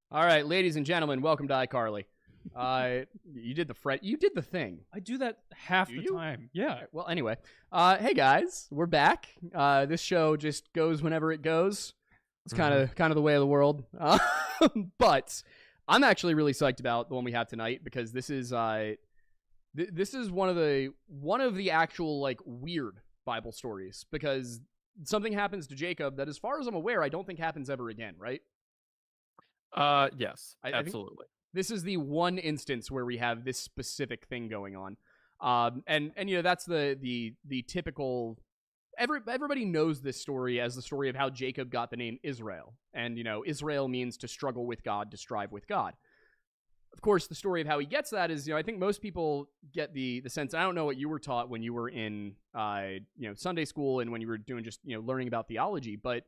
All right, ladies and gentlemen, welcome to iCarly. You did the thing. I do that half Do the you? time. Yeah. Well, anyway, hey guys, we're back. This show just goes whenever it goes. It's kind of the way of the world. But I'm actually really psyched about the one we have tonight because this is this is one of the actual like weird Bible stories because something happens to Jacob that, as far as I'm aware, I don't think happens ever again. Right? Yes, I think absolutely. this is the one instance where we have this specific thing going on. And that's the typical. Everybody knows this story as the story of how Jacob got the name Israel, and Israel means to struggle with God, to strive with God. Of course, the story of how he gets that is, I think most people get the sense. I don't know what you were taught when you were in Sunday school and when you were doing just learning about theology, but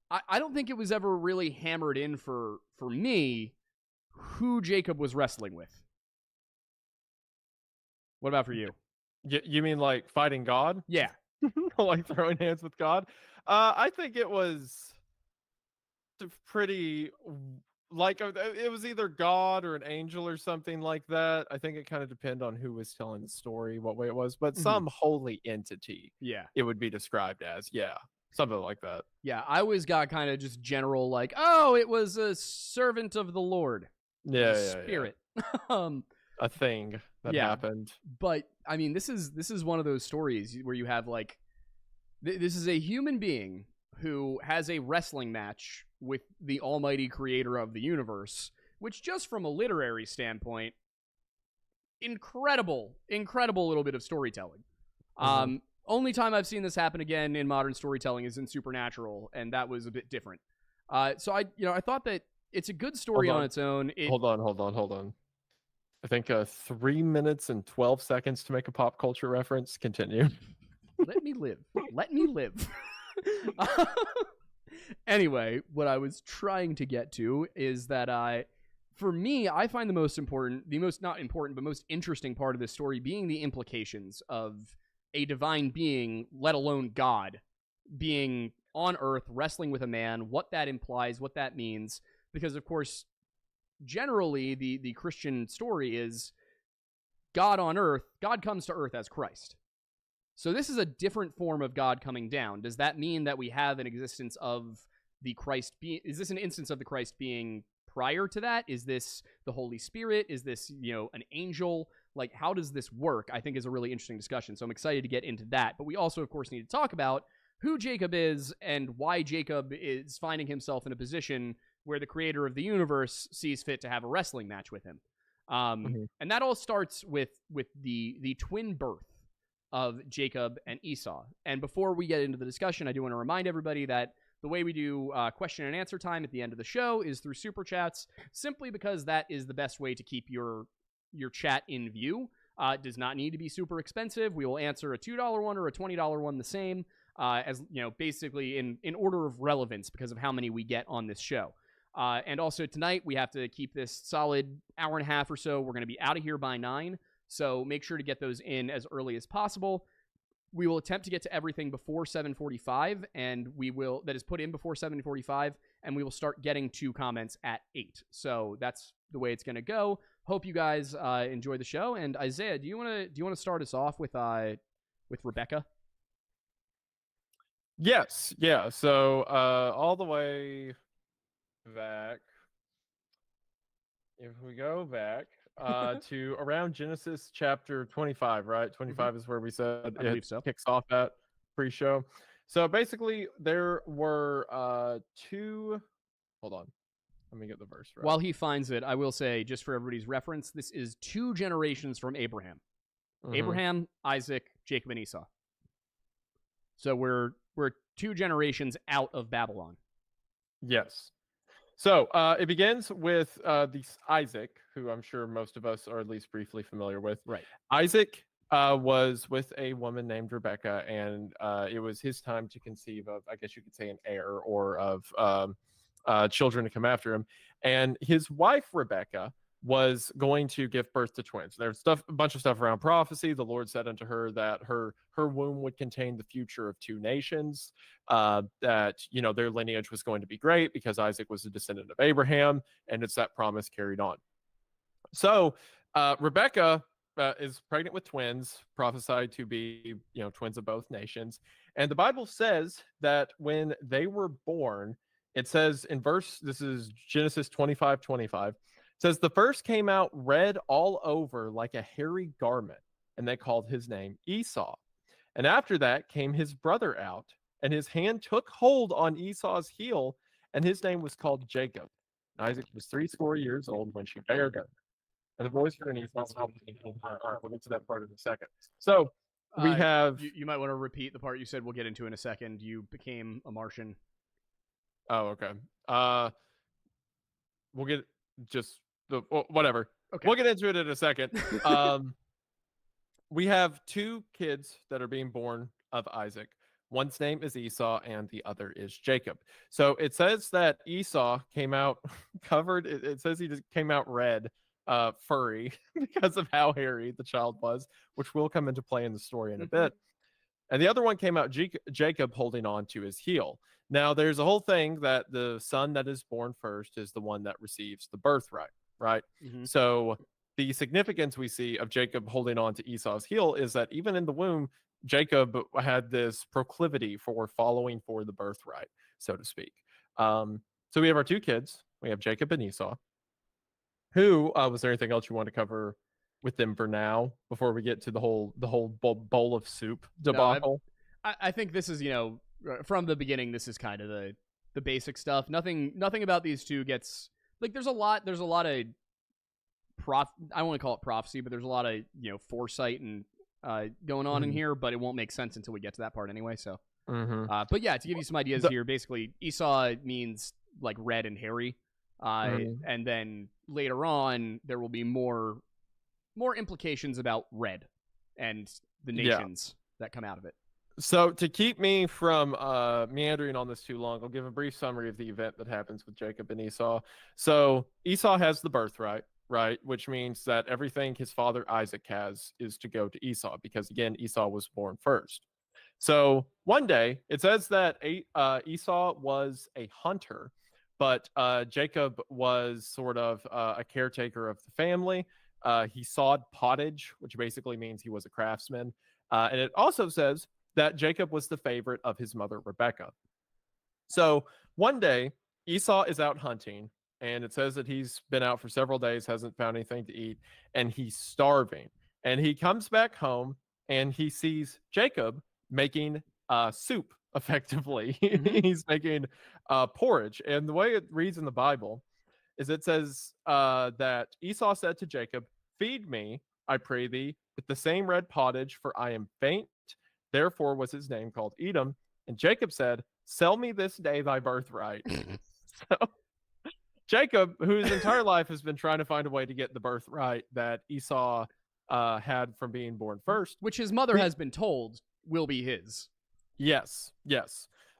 I don't think it was ever really hammered in for me who Jacob was wrestling with. What about for you? You mean like fighting God? Yeah. Like throwing hands with God? I think it was pretty like it was either God or an angel or something like that. I think it kind of depended on who was telling the story, what way it was, but some holy entity. Yeah. It would be described as, something like that. Yeah, I always got kind of just general like, oh, it was a servant of the Lord. Yeah, Spirit. Yeah. A thing that happened. But I mean, this is one of those stories where you have like this is a human being who has a wrestling match with the almighty creator of the universe, which just from a literary standpoint, incredible little bit of storytelling. Only time I've seen this happen again in modern storytelling is in Supernatural, and that was a bit different. So I thought that it's a good story on its own. Hold on. I think 3 minutes and 12 seconds to make a pop culture reference. Continue. Let me live. Anyway, what I was trying to get to is that for me, I find the most interesting part of this story being the implications of a divine being, let alone God, being on earth, wrestling with a man, what that implies, what that means. Because, of course, generally, the Christian story is God on earth, God comes to earth as Christ. So this is a different form of God coming down. Does that mean that we have an existence of the Christ being? Is this an instance of the Christ being prior to that? Is this the Holy Spirit? Is this, an angel? Like, how does this work? I think is a really interesting discussion. So I'm excited to get into that. But we also, of course, need to talk about who Jacob is and why Jacob is finding himself in a position where the creator of the universe sees fit to have a wrestling match with him. And that all starts with the twin birth of Jacob and Esau. And before we get into the discussion, I do want to remind everybody that the way we do question and answer time at the end of the show is through super chats, simply because that is the best way to keep your chat in view. It does not need to be super expensive. We will answer a $2 one or a $20 one the same, as basically in order of relevance because of how many we get on this show. And also tonight we have to keep this solid hour and a half or so. We're going to be out of here by 9. So make sure to get those in as early as possible. We will attempt to get to everything before 7:45, and that is put in before 7:45, and we will start getting to comments at 8. So that's the way it's going to go. Hope you guys enjoy the show. And Isaiah, do you want to start us off with Rebecca? Yes, yeah. So all the way back, if we go back to around Genesis chapter 25, right? 25 is where we said it kicks off at pre-show. So basically there were two. Hold on, let me get the verse right. While he finds it, I will say, just for everybody's reference, this is 2 generations from Abraham. Abraham, Isaac, Jacob, and Esau. So we're 2 generations out of Babylon. Yes. So it begins with Isaac, who I'm sure most of us are at least briefly familiar with. Right. Isaac was with a woman named Rebecca, and it was his time to conceive of, I guess you could say, an heir or of children to come after him. And his wife, Rebecca, was going to give birth to twins. There's a bunch of stuff around prophecy. The Lord said unto her that her womb would contain the future of two nations, that, you know, their lineage was going to be great because Isaac was a descendant of Abraham, and it's that promise carried on. So Rebecca is pregnant with twins, prophesied to be, you know, twins of both nations. And the Bible says that when they were born, it says in this is Genesis 25:25, says the first came out red all over like a hairy garment, and they called his name Esau. And after that came his brother out, and his hand took hold on Esau's heel, and his name was called Jacob. And Isaac was 80 old when she bare him. And the voice for Esau's help. We'll get to that part in a second. So we have. You might want to repeat the part you said we'll get into in a second. You became a Martian. Oh, okay. We'll get just. Whatever. Okay. We'll get into it in a second. We have two kids that are being born of Isaac. One's name is Esau and the other is Jacob. So it says that Esau came out covered. It says he just came out red, furry, because of how hairy the child was, which will come into play in the story in a bit. And the other one came out Jacob holding on to his heel. Now, there's a whole thing that the son that is born first is the one that receives the birthright. Right. So the significance we see of Jacob holding on to Esau's heel is that even in the womb, Jacob had this proclivity for following for the birthright, so to speak. So we have our two kids. We have Jacob and Esau. Who was there anything else you want to cover with them for now before we get to the whole bowl of soup debacle? No, I think this is, you know, from the beginning, this is kind of the basic stuff. Nothing about these two gets. Like, there's a lot of I don't want to call it prophecy, but there's a lot of, you know, foresight and going on in here, but it won't make sense until we get to that part anyway. So, but yeah, to give you some ideas here, basically Esau means like red and hairy, and then later on there will be more implications about red and the nations that come out of it. So to keep me from meandering on this too long, I'll give a brief summary of the event that happens with Jacob and Esau. So Esau has the birthright, right? Which means that everything his father Isaac has is to go to Esau, because again, Esau was born first. So one day it says that Esau was a hunter, but Jacob was sort of a caretaker of the family. He sawed pottage, which basically means he was a craftsman. And it also says that Jacob was the favorite of his mother, Rebecca. So one day, Esau is out hunting, and it says that he's been out for several days, hasn't found anything to eat, and he's starving. And he comes back home, and he sees Jacob making soup, effectively. He's making porridge. And the way it reads in the Bible is it says that Esau said to Jacob, "Feed me, I pray thee, with the same red pottage, for I am faint." Therefore was his name called Edom. And Jacob said, "Sell me this day thy birthright." So Jacob, whose entire life has been trying to find a way to get the birthright that Esau had from being born first, which his mother has been told will be his. Yes.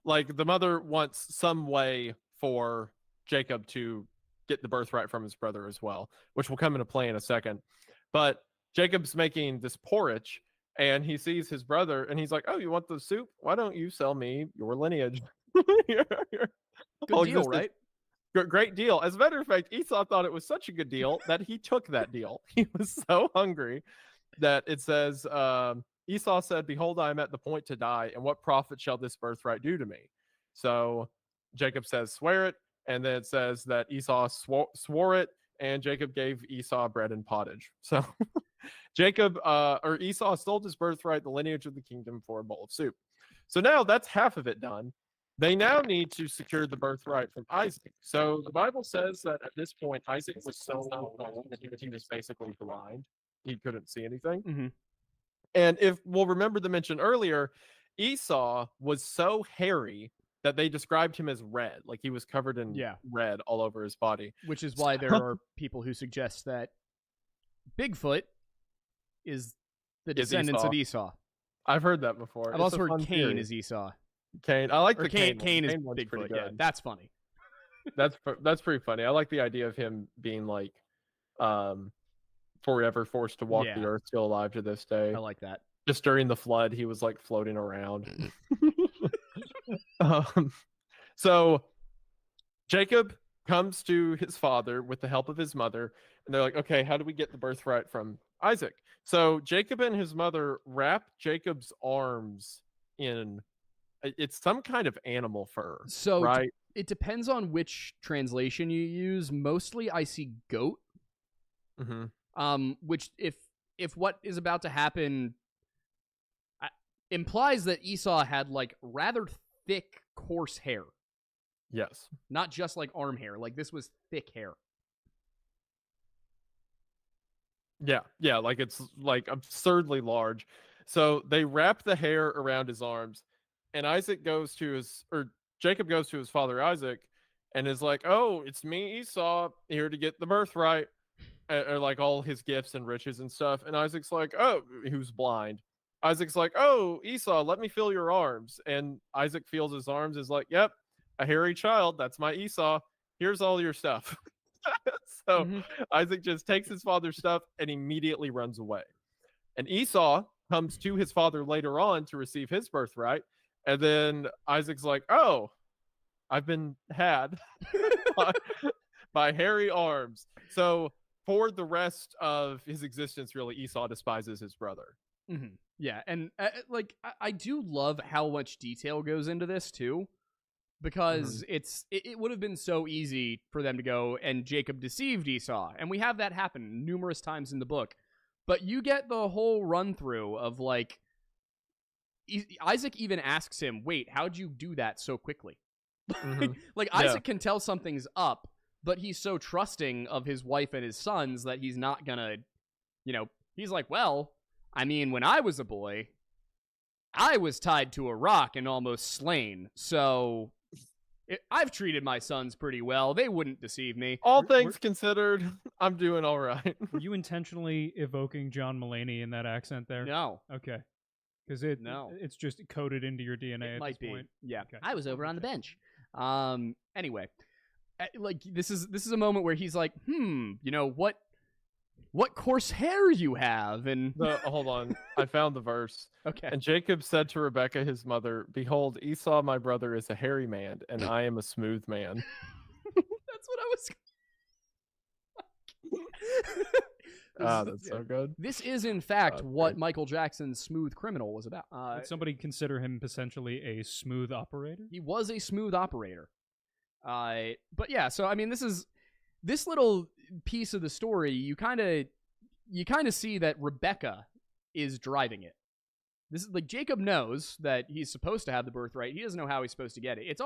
Like, the mother wants some way for Jacob to get the birthright from his brother as well, which will come into play in a second. But Jacob's making this porridge, and he sees his brother, and he's like, "Oh, you want the soup? Why don't you sell me your lineage?" Good deal, right? Great deal. As a matter of fact, Esau thought it was such a good deal that he took that deal. He was so hungry that it says, Esau said, "Behold, I am at the point to die, and what profit shall this birthright do to me?" So Jacob says, "Swear it." And then it says that Esau swore it, and Jacob gave Esau bread and pottage. So Esau sold his birthright, the lineage of the kingdom, for a bowl of soup. So now that's half of it done. They now need to secure the birthright from Isaac. So the Bible says that at this point, Isaac was so old that he was basically blind. He couldn't see anything. And if we'll remember the mention earlier, Esau was so hairy that they described him as red, like he was covered in red all over his body. Which is why there are people who suggest that Bigfoot is the descendants of Esau. I've heard that before. I've also heard Cain is Esau. Cain. I like the Cain is Bigfoot. Yeah, that's funny. That's pretty funny. I like the idea of him being like forever forced to walk the Yeah. earth, still alive to this day. I like that. Just during the flood, he was like floating around. So Jacob comes to his father with the help of his mother, and they're like, okay, how do we get the birthright from Isaac? So Jacob and his mother wrap Jacob's arms in it's some kind of animal fur. So right? it depends on which translation you use. Mostly I see goat. Mm-hmm. Which if what is about to happen implies that Esau had like rather thick, coarse hair. Yes. Not just like arm hair. Like this was thick hair. Yeah, like it's like absurdly large. So they wrap the hair around his arms, and Jacob goes to his father Isaac, and is like, "Oh, it's me, Esau, here to get the birthright, or like all his gifts and riches and stuff." And Isaac's like, "Oh, who's blind?" Isaac's like, "Oh, Esau, let me feel your arms." And Isaac feels his arms, is like, "Yep, a hairy child. That's my Esau. Here's all your stuff." So Isaac just takes his father's stuff and immediately runs away. And Esau comes to his father later on to receive his birthright. And then Isaac's like, "Oh, I've been had by hairy arms." So for the rest of his existence, really, Esau despises his brother. Mm-hmm. Yeah, and like I do love how much detail goes into this too. Because it would have been so easy for them to go and Jacob deceived Esau. And we have that happen numerous times in the book. But you get the whole run through of like, Isaac even asks him, wait, how'd you do that so quickly? Like Isaac can tell something's up, but he's so trusting of his wife and his sons that he's not gonna, he's like, well, I mean, when I was a boy, I was tied to a rock and almost slain. So I've treated my sons pretty well. They wouldn't deceive me. All things considered, I'm doing all right. Were you intentionally evoking John Mulaney in that accent there? No. Okay. Because it's just coded into your DNA at this point. Yeah. Okay. I was over on the bench. Anyway, like this is a moment where he's like, what coarse hair you have, and hold on, I found the verse. Okay. And Jacob said to Rebekah his mother, "Behold, Esau my brother is a hairy man, and I am a smooth man." That's what I was. That's so good. This is in fact what Michael Jackson's Smooth Criminal was about. Would somebody consider him essentially a smooth operator? He was a smooth operator. But yeah, so I mean, this little piece of the story, you kind of see that Rebecca is driving it. This is like Jacob knows that he's supposed to have the birthright. He doesn't know how he's supposed to get it.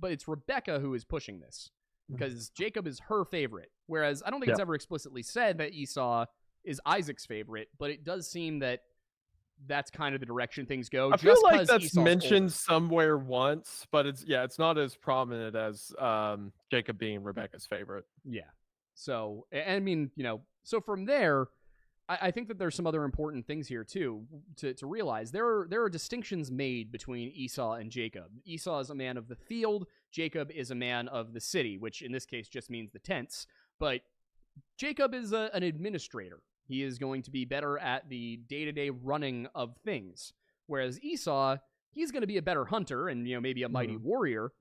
But it's Rebecca who is pushing this because Jacob is her favorite. Whereas I don't think it's ever explicitly said that Esau is Isaac's favorite, but it does seem that that's kind of the direction things go. I feel like that's Esau's mentioned somewhere once, but it's not as prominent as Jacob being Rebecca's favorite. Yeah. So, and I mean, so from there, I think that there's some other important things here too to realize. There are distinctions made between Esau and Jacob. Esau is a man of the field. Jacob is a man of the city, which in this case just means the tents. But Jacob is an administrator. He is going to be better at the day-to-day running of things. Whereas Esau, he's going to be a better hunter and maybe a mighty warrior.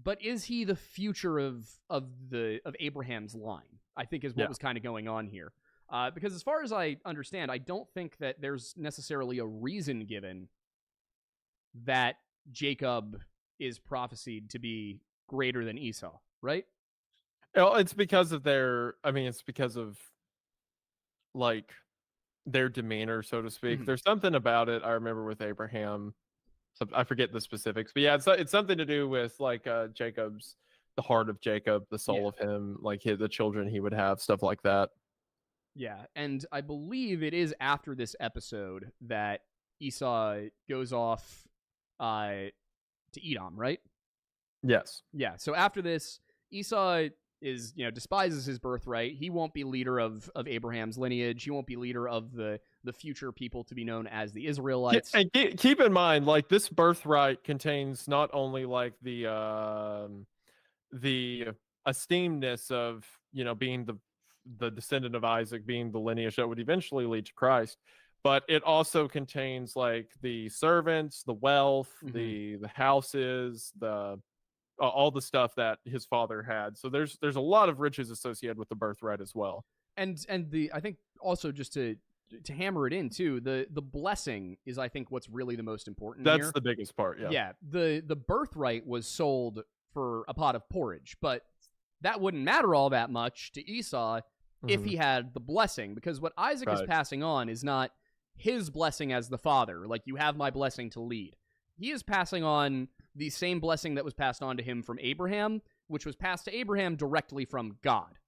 But is he the future of Abraham's line? I think is what was kind of going on here. Because as far as I understand, I don't think that there's necessarily a reason given that Jacob is prophesied to be greater than Esau, right? Well, it's because of like their demeanor, so to speak. There's something about it I remember with Abraham. I forget the specifics, but yeah, it's something to do with like the heart of Jacob, the soul of him, like the children he would have, stuff like that. Yeah, and I believe it is after this episode that Esau goes off to Edom, right? Yes. Yeah, so after this, Esau is, despises his birthright. He won't be leader of Abraham's lineage. He won't be leader of the future people to be known as the Israelites. And keep in mind, like, this birthright contains not only like the esteemedness of being the descendant of Isaac being the lineage that would eventually lead to Christ. But it also contains like the servants, the wealth, the houses, the all the stuff that his father had. So there's a lot of riches associated with the birthright as well. And I think also just to hammer it in too, the blessing is, I think, what's really the most important. That's here. the biggest part. Yeah. Yeah. The birthright was sold for a pot of porridge, but that wouldn't matter all that much to Esau if he had the blessing, because what Isaac is passing on is not his blessing as the father, like, you have my blessing to lead. He is passing on the same blessing that was passed on to him from Abraham, which was passed to Abraham directly from God.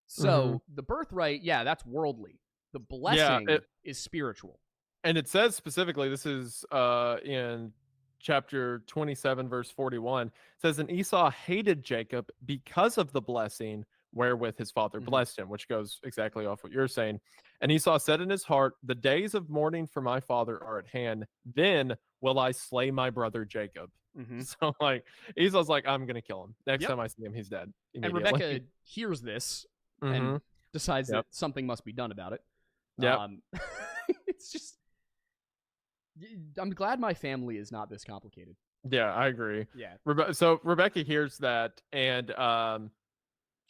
So the birthright, that's worldly. The blessing is spiritual. And it says specifically, this is in chapter 27, verse 41, it says, and Esau hated Jacob because of the blessing wherewith his father blessed him, which goes exactly off what you're saying. And Esau said in his heart, the days of mourning for my father are at hand. Then will I slay my brother Jacob. So like Esau's like, I'm going to kill him. Next time I see him, he's dead. And Rebecca hears this and decides that something must be done about it. It's just, I'm glad my family is not this complicated. Yeah, I agree. Yeah. So Rebecca hears that and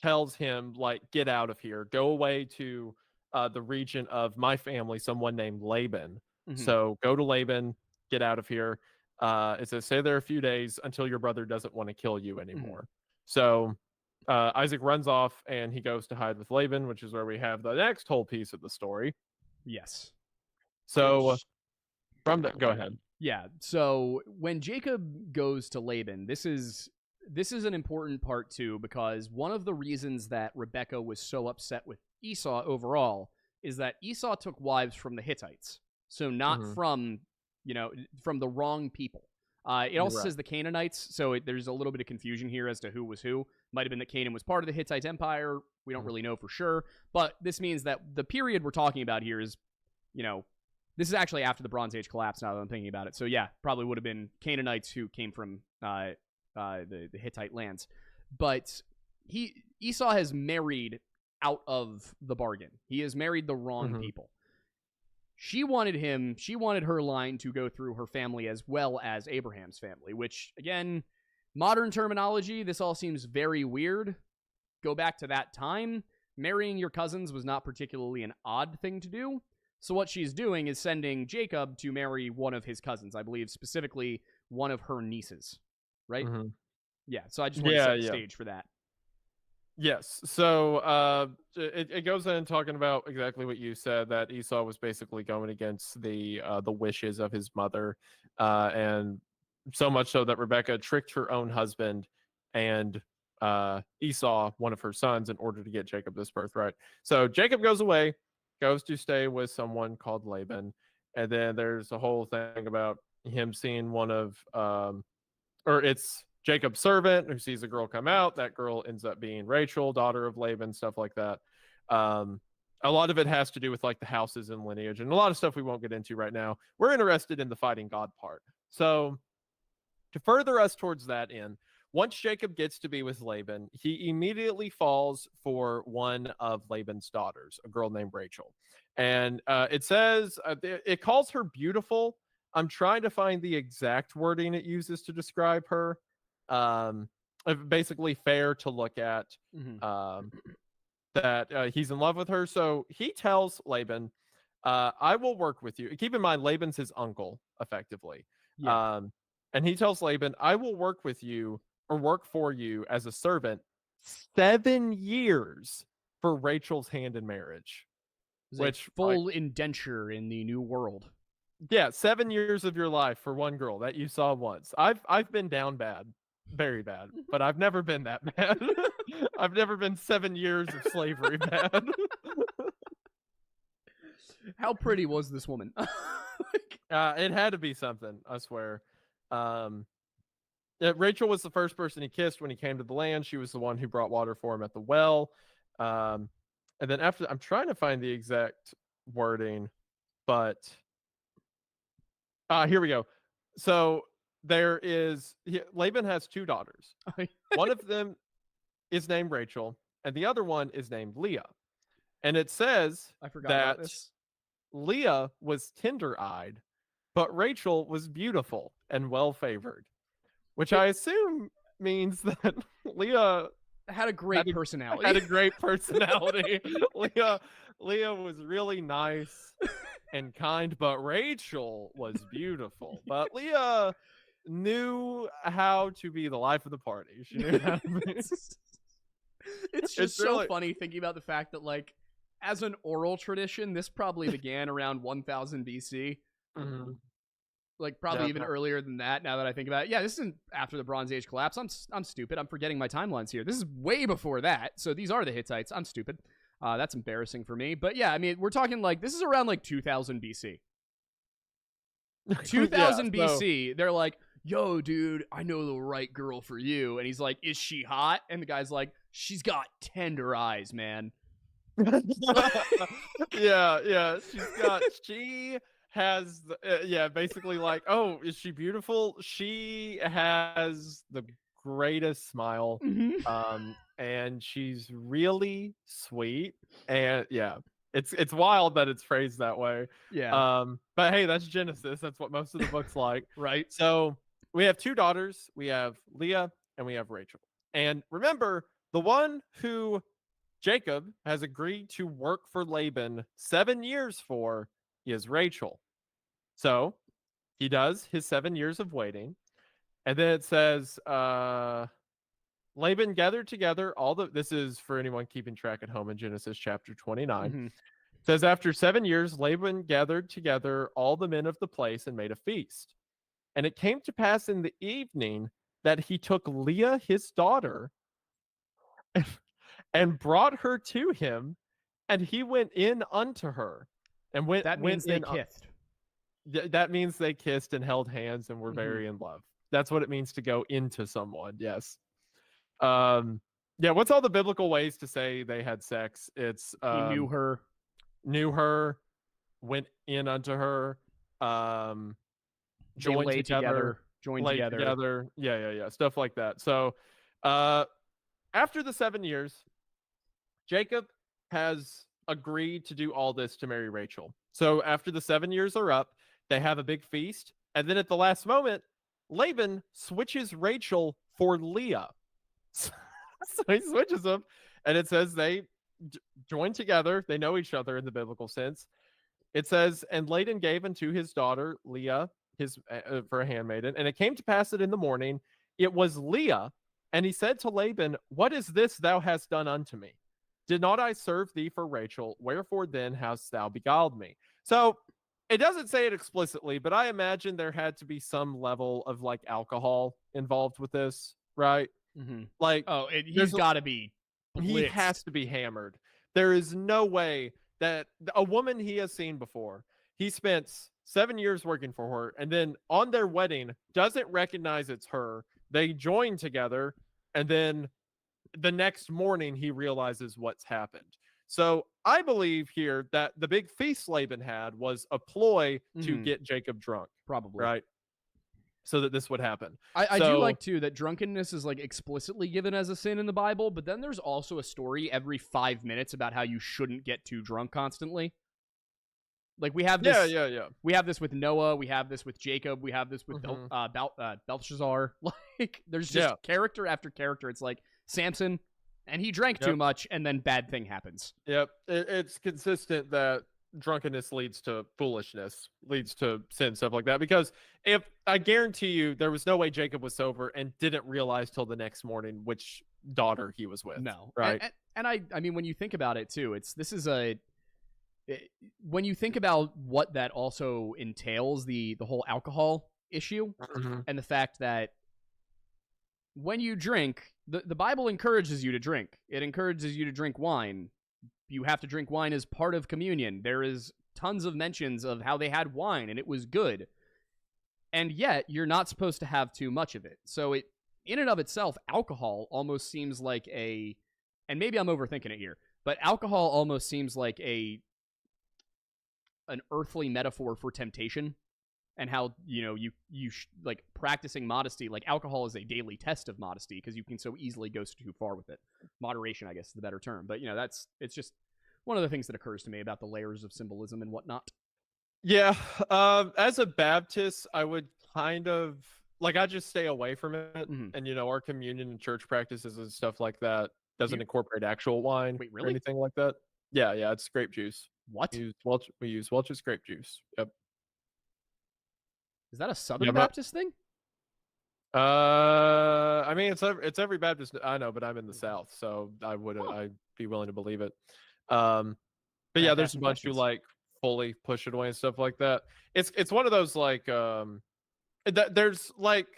tells him, like, get out of here. Go away to the region of my family, someone named Laban. So go to Laban, get out of here. It says, stay there a few days until your brother doesn't want to kill you anymore. So Isaac runs off and he goes to hide with Laban, which is where we have the next whole piece of the story. Yes. So go ahead. Yeah. So when Jacob goes to Laban, this is an important part too, because one of the reasons that Rebecca was so upset with Esau overall is that Esau took wives from the Hittites. So not from the wrong people. It also says the Canaanites, so there's a little bit of confusion here as to who was who. Might have been that Canaan was part of the Hittite Empire. We don't really know for sure. But this means that the period we're talking about here is, this is actually after the Bronze Age collapse, now that I'm thinking about it. So yeah, probably would have been Canaanites who came from the Hittite lands. But Esau has married out of the bargain. He has married the wrong people. She wanted her line to go through her family as well as Abraham's family, which, again, modern terminology, this all seems very weird. Go back to that time. Marrying your cousins was not particularly an odd thing to do. So what she's doing is sending Jacob to marry one of his cousins, I believe specifically one of her nieces, right? Yeah, so I just want to set the stage for that. Yes. So it goes in talking about exactly what you said, that Esau was basically going against the wishes of his mother, and so much so that Rebecca tricked her own husband and Esau, one of her sons, in order to get Jacob this birthright. So Jacob goes away, goes to stay with someone called Laban, and then there's a whole thing about him seeing one of it's Jacob's servant who sees a girl come out. That girl ends up being Rachel, daughter of Laban, stuff like that. A lot of it has to do with like the houses and lineage and a lot of stuff we won't get into right now. We're interested in the fighting God part. So to further us towards that end, once Jacob gets to be with Laban, he immediately falls for one of Laban's daughters, a girl named Rachel. And it says, it calls her beautiful. I'm trying to find the exact wording it uses to describe her. Basically fair to look at, that he's in love with her. So he tells Laban, I will work with you. Keep in mind, Laban's his uncle, effectively. And he tells Laban, I will work with you or work for you as a servant 7 years for Rachel's hand in marriage. Which full indenture in the new world. Yeah, 7 years of your life for one girl that you saw once. I've been down bad. Very bad, but I've never been that bad. I've never been 7 years of slavery bad. How pretty was this woman? It had to be something, I swear. Rachel was the first person he kissed when he came to the land. She was the one who brought water for him at the well. And then after, I'm trying to find the exact wording, but here we go. So Laban has 2 daughters. One of them is named Rachel, and the other one is named Leah. And it says I forgot that about this. Leah was tender-eyed, but Rachel was beautiful and well-favored, which I assume means that Leah had a great personality. Had a great personality. Leah was really nice and kind, but Rachel was beautiful. But Leah knew how to be the life of the party. She knew how to be. It's just so funny thinking about the fact that, like, as an oral tradition, this probably began around 1000 BC. Mm-hmm. Like, probably even earlier than that, now that I think about it. Yeah, this isn't after the Bronze Age collapse. I'm stupid. I'm forgetting my timelines here. This is way before that. So these are the Hittites. I'm stupid. That's embarrassing for me. But yeah, I mean, we're talking like, this is around like 2000 BC. 2000 BC, they're like, yo, dude, I know the right girl for you. And he's like, is she hot? And the guy's like, she's got tender eyes, man. Yeah. She has, basically like, oh, is she beautiful? She has the greatest smile. Mm-hmm. And she's really sweet. And yeah, it's wild that it's phrased that way. Yeah. But hey, that's Genesis. That's what most of the book's like. Right. So we have two daughters. We have Leah and we have Rachel. And remember, the one who Jacob has agreed to work for Laban 7 years for is Rachel. So he does his 7 years of waiting. And then it says, Laban gathered together this is for anyone keeping track at home in Genesis chapter 29. Mm-hmm. It says, after 7 years, Laban gathered together all the men of the place and made a feast. And it came to pass in the evening that he took Leah, his daughter, and brought her to him, and he went in unto her. And that means they kissed. That means they kissed and held hands and were very in love. That's what it means to go into someone. Yes. What's all the biblical ways to say they had sex? It's he knew her, went in unto her, joined together. Yeah, stuff like that. So after the 7 years, Jacob has agreed to do all this to marry Rachel. So after the 7 years are up, they have a big feast, and then at the last moment, Laban switches Rachel for Leah. So he switches them, and it says they join together. They know each other in the biblical sense. It says, and Laban gave unto his daughter Leah for a handmaiden. And it came to pass that in the morning it was Leah, and he said to Laban, what is this thou hast done unto me? Did not I serve thee for Rachel? Wherefore then hast thou beguiled me? So it doesn't say it explicitly, but I imagine there had to be some level of like alcohol involved with this, right? Mm-hmm. Like, he's got to be blitzed. He has to be hammered. There is no way that a woman he has seen before, he spent 7 years working for her, and then on their wedding doesn't recognize it's her. They join together, and then the next morning he realizes what's happened. So I believe here that the big feast Laban had was a ploy to get Jacob drunk. Probably. Right? So that this would happen. I do like, too, that drunkenness is like explicitly given as a sin in the Bible, but then there's also a story every 5 minutes about how you shouldn't get too drunk constantly. Like, we have this. Yeah. We have this with Noah. We have this with Jacob. We have this with Belshazzar. Like, there's just character after character. It's like Samson, and he drank too much, and then bad thing happens. Yep. It's consistent that drunkenness leads to foolishness, leads to sin, stuff like that. Because if I guarantee you, there was no way Jacob was sober and didn't realize till the next morning which daughter he was with. No, right? And I mean, when you think about it too, when you think about what that also entails, the whole alcohol issue, and the fact that when you drink, the Bible encourages you to drink. It encourages you to drink wine. You have to drink wine as part of communion. There is tons of mentions of how they had wine and it was good. And yet, you're not supposed to have too much of it. So it, in and of itself, alcohol almost seems like and maybe I'm overthinking it here, but alcohol almost seems like an earthly metaphor for temptation. And how, you like practicing modesty, like alcohol is a daily test of modesty because you can so easily go too far with it. Moderation, I guess, is the better term. But, it's just one of the things that occurs to me about the layers of symbolism and whatnot. Yeah. As a Baptist, I would kind of like I just stay away from it. Mhm. And our communion and church practices and stuff like that doesn't incorporate actual wine Wait, or really? anything like that. Yeah, it's grape juice. What? We use Welch's grape juice. Yep. Is that a Southern Yeah, Baptist thing? I mean, it's every Baptist I know, but I'm in the South, so I'd be willing to believe it. But yeah, there's a bunch who like fully push it away and stuff like that. It's one of those like there's like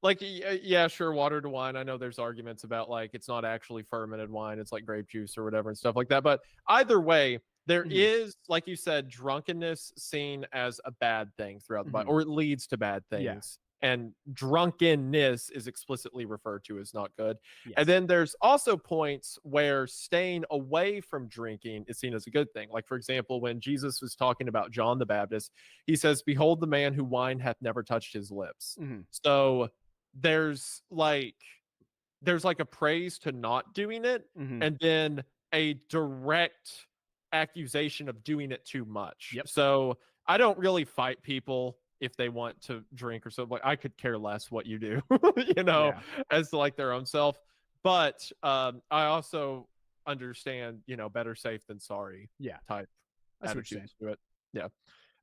yeah, sure, water to wine. I know there's arguments about like it's not actually fermented wine, it's like grape juice or whatever and stuff like that. But either way, there is, like you said, drunkenness seen as a bad thing throughout the Bible, or it leads to bad things. Yeah. And drunkenness is explicitly referred to as not good. Yes. And then there's also points where staying away from drinking is seen as a good thing. Like, for example, when Jesus was talking about John the Baptist, he says, "Behold the man who wine hath never touched his lips." So there's like a praise to not doing it, and then a direct accusation of doing it too much. Yep. So I don't really fight people if they want to drink or something. Like, I could care less what you do, as to like their own self. But I also understand, better safe than sorry. Yeah. Type That's what you're attitudes to it. Yeah.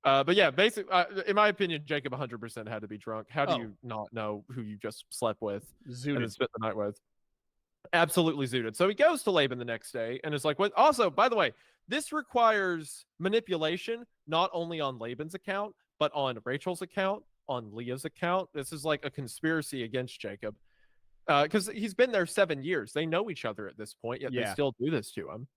But yeah, basically, in my opinion, Jacob 100% had to be drunk. How do you not know who you just slept with and then spent the night with? Absolutely zooted. So he goes to Laban the next day and is like, "What?" Also, by the way, this requires manipulation, not only on Laban's account, but on Rachel's account, on Leah's account. This is like a conspiracy against Jacob. Because he's been there 7 years. They know each other at this point, yet they still do this to him.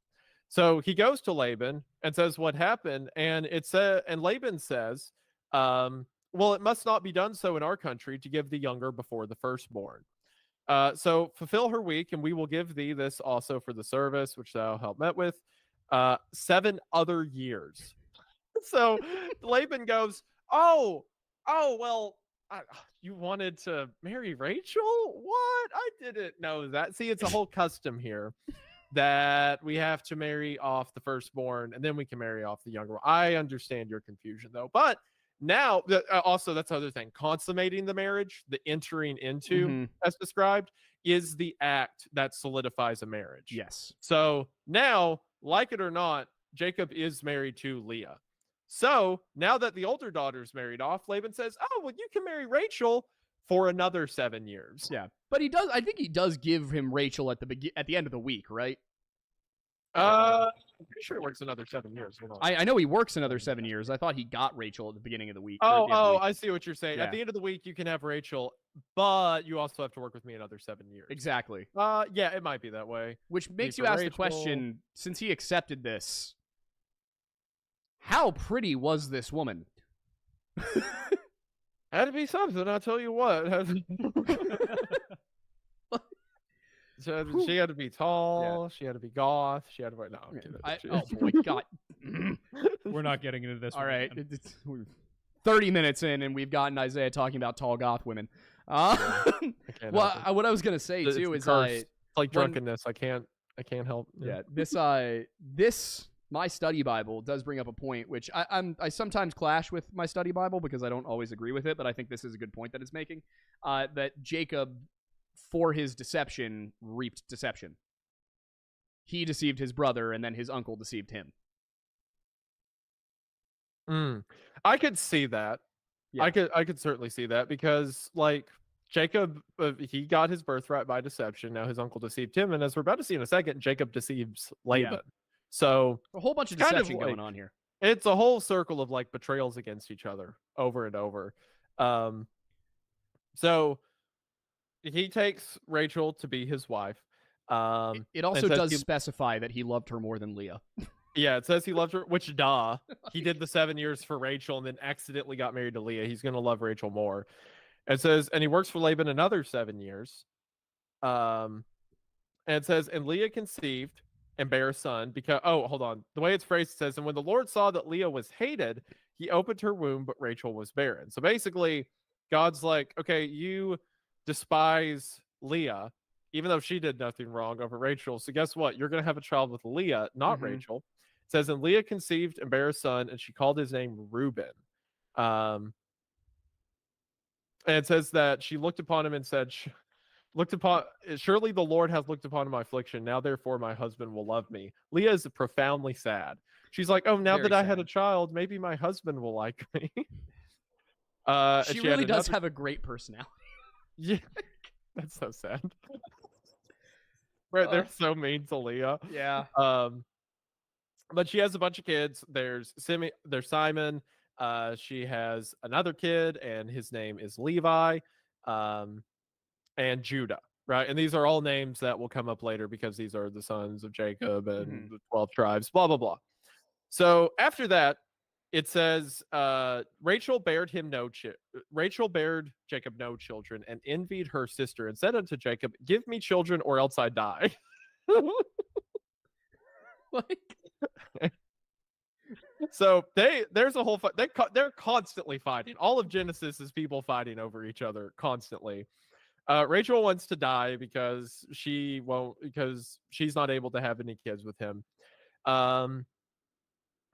So he goes to Laban and says what happened, and and Laban says, "Well, it must not be done so in our country to give the younger before the firstborn. So fulfill her week, and we will give thee this also for the service which thou hast met with 7 other years." So Laban goes, "Oh, well, you wanted to marry Rachel? What? I didn't know that." See, it's a whole custom here that we have to marry off the firstborn and then we can marry off the younger one. I understand your confusion though. But now, also, that's the other thing. Consummating the marriage, the entering into, as described, is the act that solidifies a marriage. Yes. So now, like it or not, Jacob is married to Leah. So now that the older daughter's married off, Laban says, "Oh, well, you can marry Rachel for another 7 years." Yeah, but I think he does give him Rachel at the end of the week, right? I'm pretty sure it works another 7 years. I know he works another 7 years. I thought he got Rachel at the beginning of the week. I see what you're saying. Yeah. At the end of the week, you can have Rachel, but you also have to work with me another 7 years. Exactly. Yeah, it might be that way. Which makes you ask the question, since he accepted this, how pretty was this woman? Had to be something, I'll tell you what. She had to be tall. Yeah. She had to be goth. She had to be... No, I'm kidding. Oh, boy, God. We're not getting into this. All right. We're 30 minutes in, and we've gotten Isaiah talking about tall goth women. What I was going to say, too, is... It's like drunkenness. I can't help. Yeah, this my study Bible does bring up a point, which I sometimes clash with my study Bible because I don't always agree with it, but I think this is a good point that it's making, that Jacob, for his deception, reaped deception. He deceived his brother, and then his uncle deceived him. I could see that. Yeah. I could certainly see that because, like, Jacob, he got his birthright by deception. Now his uncle deceived him, and as we're about to see in a second, Jacob deceives Laban. Yeah. So a whole bunch of deception going on here. It's a whole circle of like betrayals against each other over and over. So he takes Rachel to be his wife. It also does specify that he loved her more than Leah. Yeah, it says he loved her, which he did the 7 years for Rachel and then accidentally got married to Leah. He's going to love Rachel more. It says, and he works for Laban another 7 years. And it says, and Leah conceived and bare a son because, hold on. The way it's phrased, it says, and when the Lord saw that Leah was hated, he opened her womb, but Rachel was barren. So basically, God's like, okay, you despise Leah, even though she did nothing wrong, over Rachel. So guess what? You're going to have a child with Leah, not Rachel. It says, and Leah conceived and bare a son, and she called his name Reuben. And it says that she looked upon him and said, surely the Lord hath looked upon my affliction. Now, therefore, my husband will love me. Leah is profoundly sad. She's like, oh, now Very that I sad. had a child, maybe my husband will like me. She really does have a great personality. Yeah, that's so sad. Right, they're so mean to Leah. Yeah. But she has a bunch of kids. There's Simon. She has another kid, and his name is Levi. And Judah, right? And these are all names that will come up later because these are the sons of Jacob and the 12 tribes, blah, blah, blah. So after that, it says, Rachel bared Jacob no children, and envied her sister, and said unto Jacob, give me children, or else I die. So there's a whole they're constantly fighting. All of Genesis is people fighting over each other constantly. Rachel wants to die because she's not able to have any kids with him. And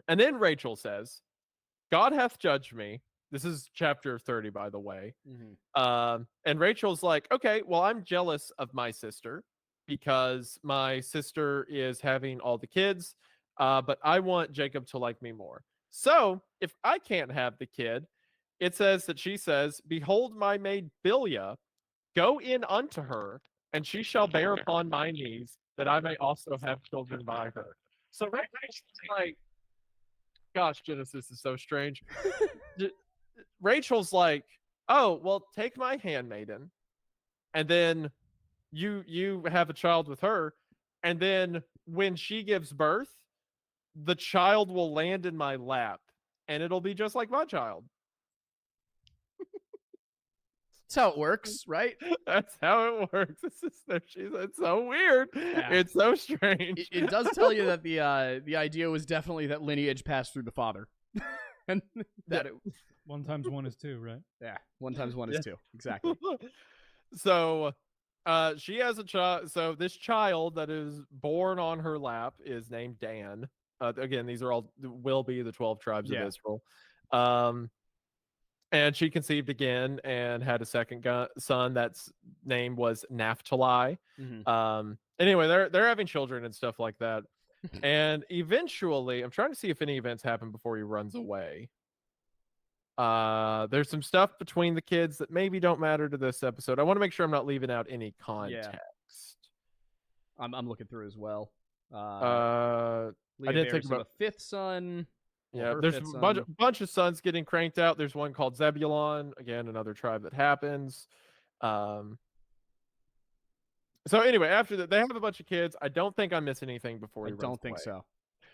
then Rachel says, God hath judged me. This is chapter 30, by the way. And Rachel's like, okay, well, I'm jealous of my sister because my sister is having all the kids, but I want Jacob to like me more. So if I can't have the kid, it says that she says, behold my maid Bilhah, go in unto her, and she shall bear upon my knees, that I may also have children by her. So Rachel's like, gosh, Genesis is so strange. Rachel's like, oh, well, take my handmaiden, and then you have a child with her, and then when she gives birth, the child will land in my lap, and it'll be just like my child. That's how it works, right? That's how it works. It's so weird. Yeah. It's so strange. It does tell you that the idea was definitely that lineage passed through the father, and that 1 times 1 is 2, right? Yeah, 1 times 1 is 2, exactly. So, she has a child. So this child that is born on her lap is named Dan. Again, these are all will be the 12 tribes of Israel. And she conceived again and had a second son. That's name was Naphtali. Anyway, they're having children and stuff like that. And eventually, I'm trying to see if any events happen before he runs away. There's some stuff between the kids that maybe don't matter to this episode. I want to make sure I'm not leaving out any context. Yeah. I'm looking through as well. I didn't think about a 5th son. Yeah, there's a bunch of sons getting cranked out. There's one called Zebulon, again, another tribe that happens. So anyway, after that, they have a bunch of kids. I don't think I missed anything before he runs away. I don't think so.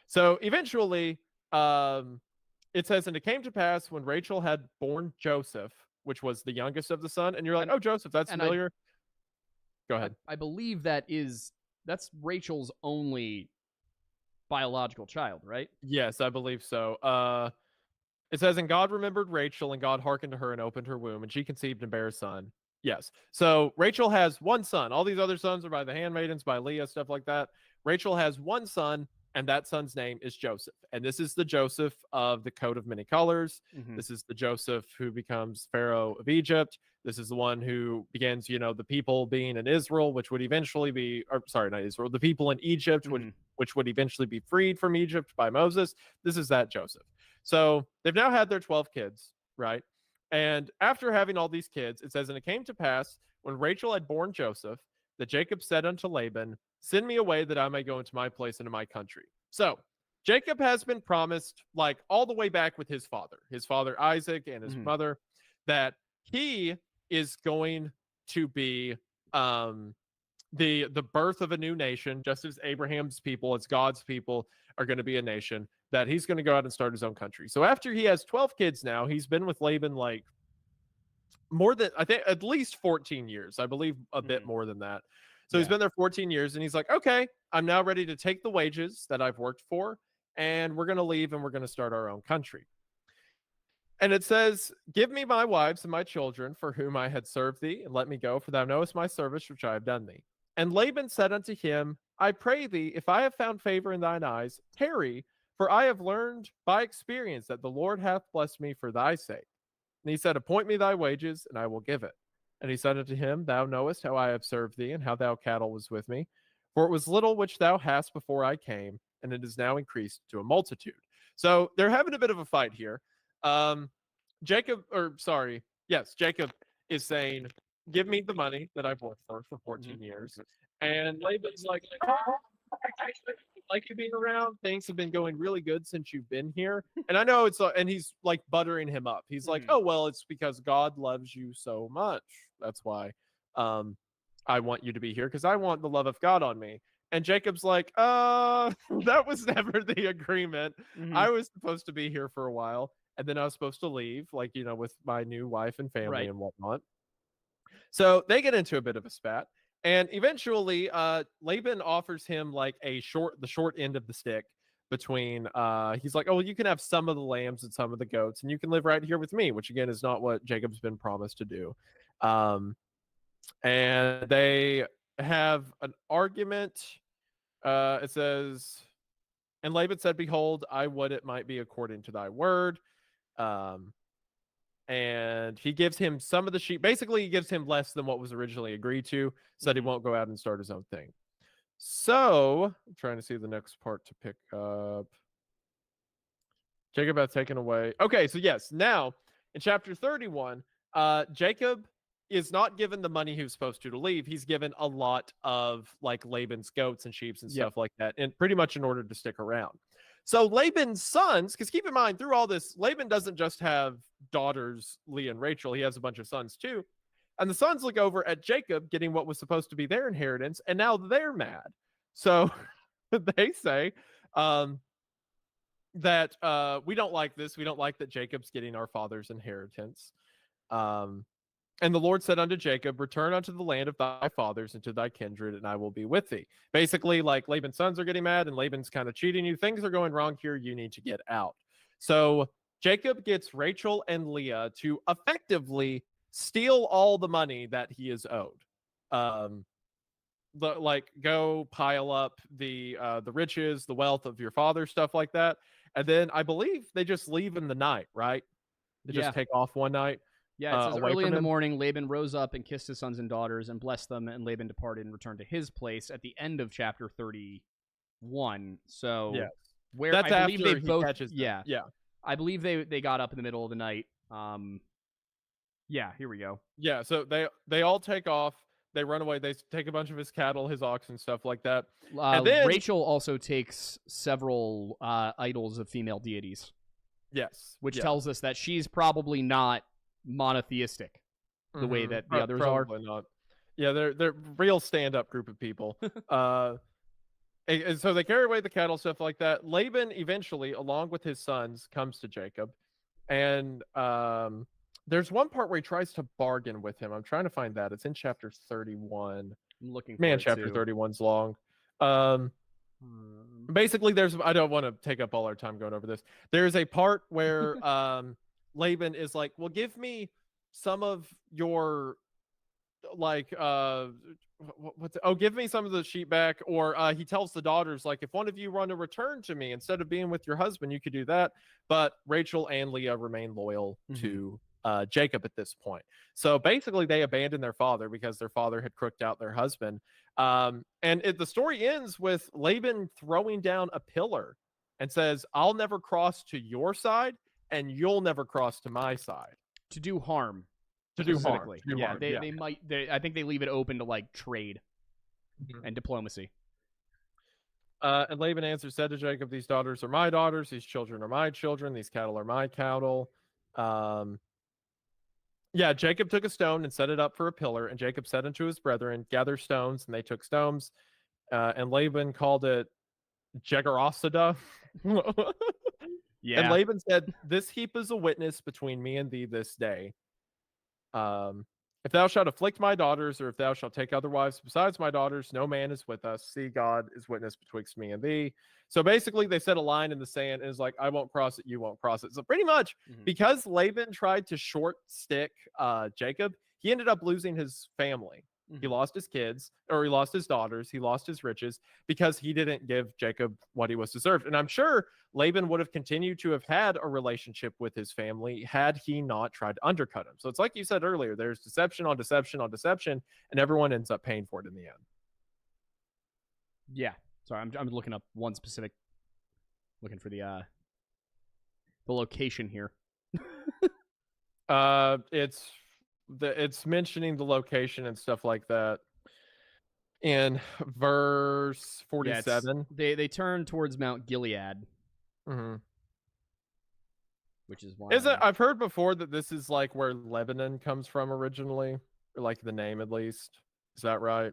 So eventually, it says, and it came to pass when Rachel had born Joseph, which was the youngest of the son, and you're like, oh, Joseph, that's familiar. Go ahead. I believe that's Rachel's only biological child, right? Yes, I believe so. It says, and God remembered Rachel, and God hearkened to her and opened her womb, and she conceived and bare a son. Yes. So Rachel has one son. All these other sons are by the handmaidens, by Leah, stuff like that. Rachel has one son, and that son's name is Joseph. And this is the Joseph of the coat of many colors. This is the Joseph who becomes Pharaoh of Egypt. This is the one who begins, the people being in Israel, which would eventually be, or sorry, not Israel, the people in Egypt, which would eventually be freed from Egypt by Moses. This is that Joseph. So they've now had their 12 kids, right? And after having all these kids, it says, and it came to pass when Rachel had borne Joseph, that Jacob said unto Laban, send me away that I may go into my place and into my country. So Jacob has been promised, like all the way back with his father Isaac and his mother, that he is going to be the birth of a new nation, just as Abraham's people, as God's people, are going to be a nation, that he's going to go out and start his own country. So after he has 12 kids now, he's been with Laban like more than, I think, at least 14 years. I believe a bit more than that. So he's been there 14 years, and he's like, okay, I'm now ready to take the wages that I've worked for, and we're going to leave, and we're going to start our own country. And it says, give me my wives and my children for whom I had served thee, and let me go, for thou knowest my service which I have done thee. And Laban said unto him, I pray thee, if I have found favor in thine eyes, tarry, for I have learned by experience that the Lord hath blessed me for thy sake. And he said, appoint me thy wages, and I will give it. And he said unto him, Thou knowest how I have served thee, and how thou cattle was with me. For it was little which thou hast before I came, and it is now increased to a multitude. So they're having a bit of a fight here. Jacob is saying, give me the money that I've worked for 14 years. And Laban's like, I like you being around. Things have been going really good since you've been here. And I know and he's like buttering him up. He's like, oh, well, it's because God loves you so much. That's why I want you to be here, because I want the love of God on me. And Jacob's like, that was never the agreement. I was supposed to be here for a while, and then I was supposed to leave, like, with my new wife and family and whatnot. So they get into a bit of a spat. And eventually, Laban offers him like the short end of the stick between, he's like, oh, well, you can have some of the lambs and some of the goats, and you can live right here with me, which again is not what Jacob's been promised to do. And they have an argument. It says, and Laban said, behold, I would it might be according to thy word. And he gives him some of the sheep. Basically, he gives him less than what was originally agreed to, so that he won't go out and start his own thing. So I'm trying to see the next part to pick up. Jacob hath taken away. Okay, so yes, now in chapter 31, Jacob is not given the money he was supposed to leave. He's given a lot of like Laban's goats and sheep and stuff like that, and pretty much in order to stick around. So Laban's sons, because keep in mind, through all this, Laban doesn't just have daughters, Leah and Rachel. He has a bunch of sons too. And the sons look over at Jacob getting what was supposed to be their inheritance, and now they're mad. So they say that we don't like this. We don't like that Jacob's getting our father's inheritance. And the Lord said unto Jacob, return unto the land of thy fathers and to thy kindred, and I will be with thee. Basically, like Laban's sons are getting mad and Laban's kind of cheating you. Things are going wrong here. You need to get out. So Jacob gets Rachel and Leah to effectively steal all the money that he is owed. Go pile up the riches, the wealth of your father, stuff like that. And then I believe they just leave in the night, right? They just take off one night. Yeah, it says early in the morning, Laban rose up and kissed his sons and daughters and blessed them, and Laban departed and returned to his place at the end of chapter 31. So where that's I believe after they he both catches them. I believe they got up in the middle of the night. Here we go. Yeah, so they all take off. They run away. They take a bunch of his cattle, his oxen, stuff like that. And then Rachel also takes several idols of female deities. Yes, which tells us that she's probably not monotheistic the way that the others are. Probably not. Yeah, they're real stand-up group of people. And so they carry away the cattle, stuff like that. Laban eventually, along with his sons, comes to Jacob, and there's one part where he tries to bargain with him. I'm trying to find that. It's in chapter 31. I'm looking. Chapter 31's long. Basically, I don't want to take up all our time going over this. There's a part where Laban is like, well, give me some of your give me some of the sheep back. Or he tells the daughters, like, if one of you want to return to me instead of being with your husband, you could do that. But Rachel and Leah remain loyal to Jacob at this point. So basically they abandoned their father because their father had crooked out their husband. And the story ends with Laban throwing down a pillar and says, I'll never cross to your side and you'll never cross to my side. To do harm. They might. I think they leave it open to like trade and diplomacy. And Laban answered, said to Jacob, these daughters are my daughters, these children are my children, these cattle are my cattle. Jacob took a stone and set it up for a pillar, and Jacob said unto his brethren, gather stones, and they took stones. And Laban called it Jegarosada. And Laban said, this heap is a witness between me and thee this day. If thou shalt afflict my daughters, or if thou shalt take other wives besides my daughters, no man is with us. See, God is witness betwixt me and thee. So basically, they set a line in the sand and it's like, I won't cross it, you won't cross it. So pretty much, because Laban tried to short stick Jacob, he ended up losing his family. He lost his kids, or he lost his daughters. He lost his riches because he didn't give Jacob what he was deserved. And I'm sure Laban would have continued to have had a relationship with his family had he not tried to undercut him. So it's like you said earlier, there's deception on deception on deception, and everyone ends up paying for it in the end. Yeah. Sorry, I'm looking up one specific, looking for the location here. It's mentioning the location and stuff like that in verse 47. Yeah, they turn towards Mount Gilead, which is why I've heard before that this is like where Lebanon comes from originally, or like the name at least. Is that right?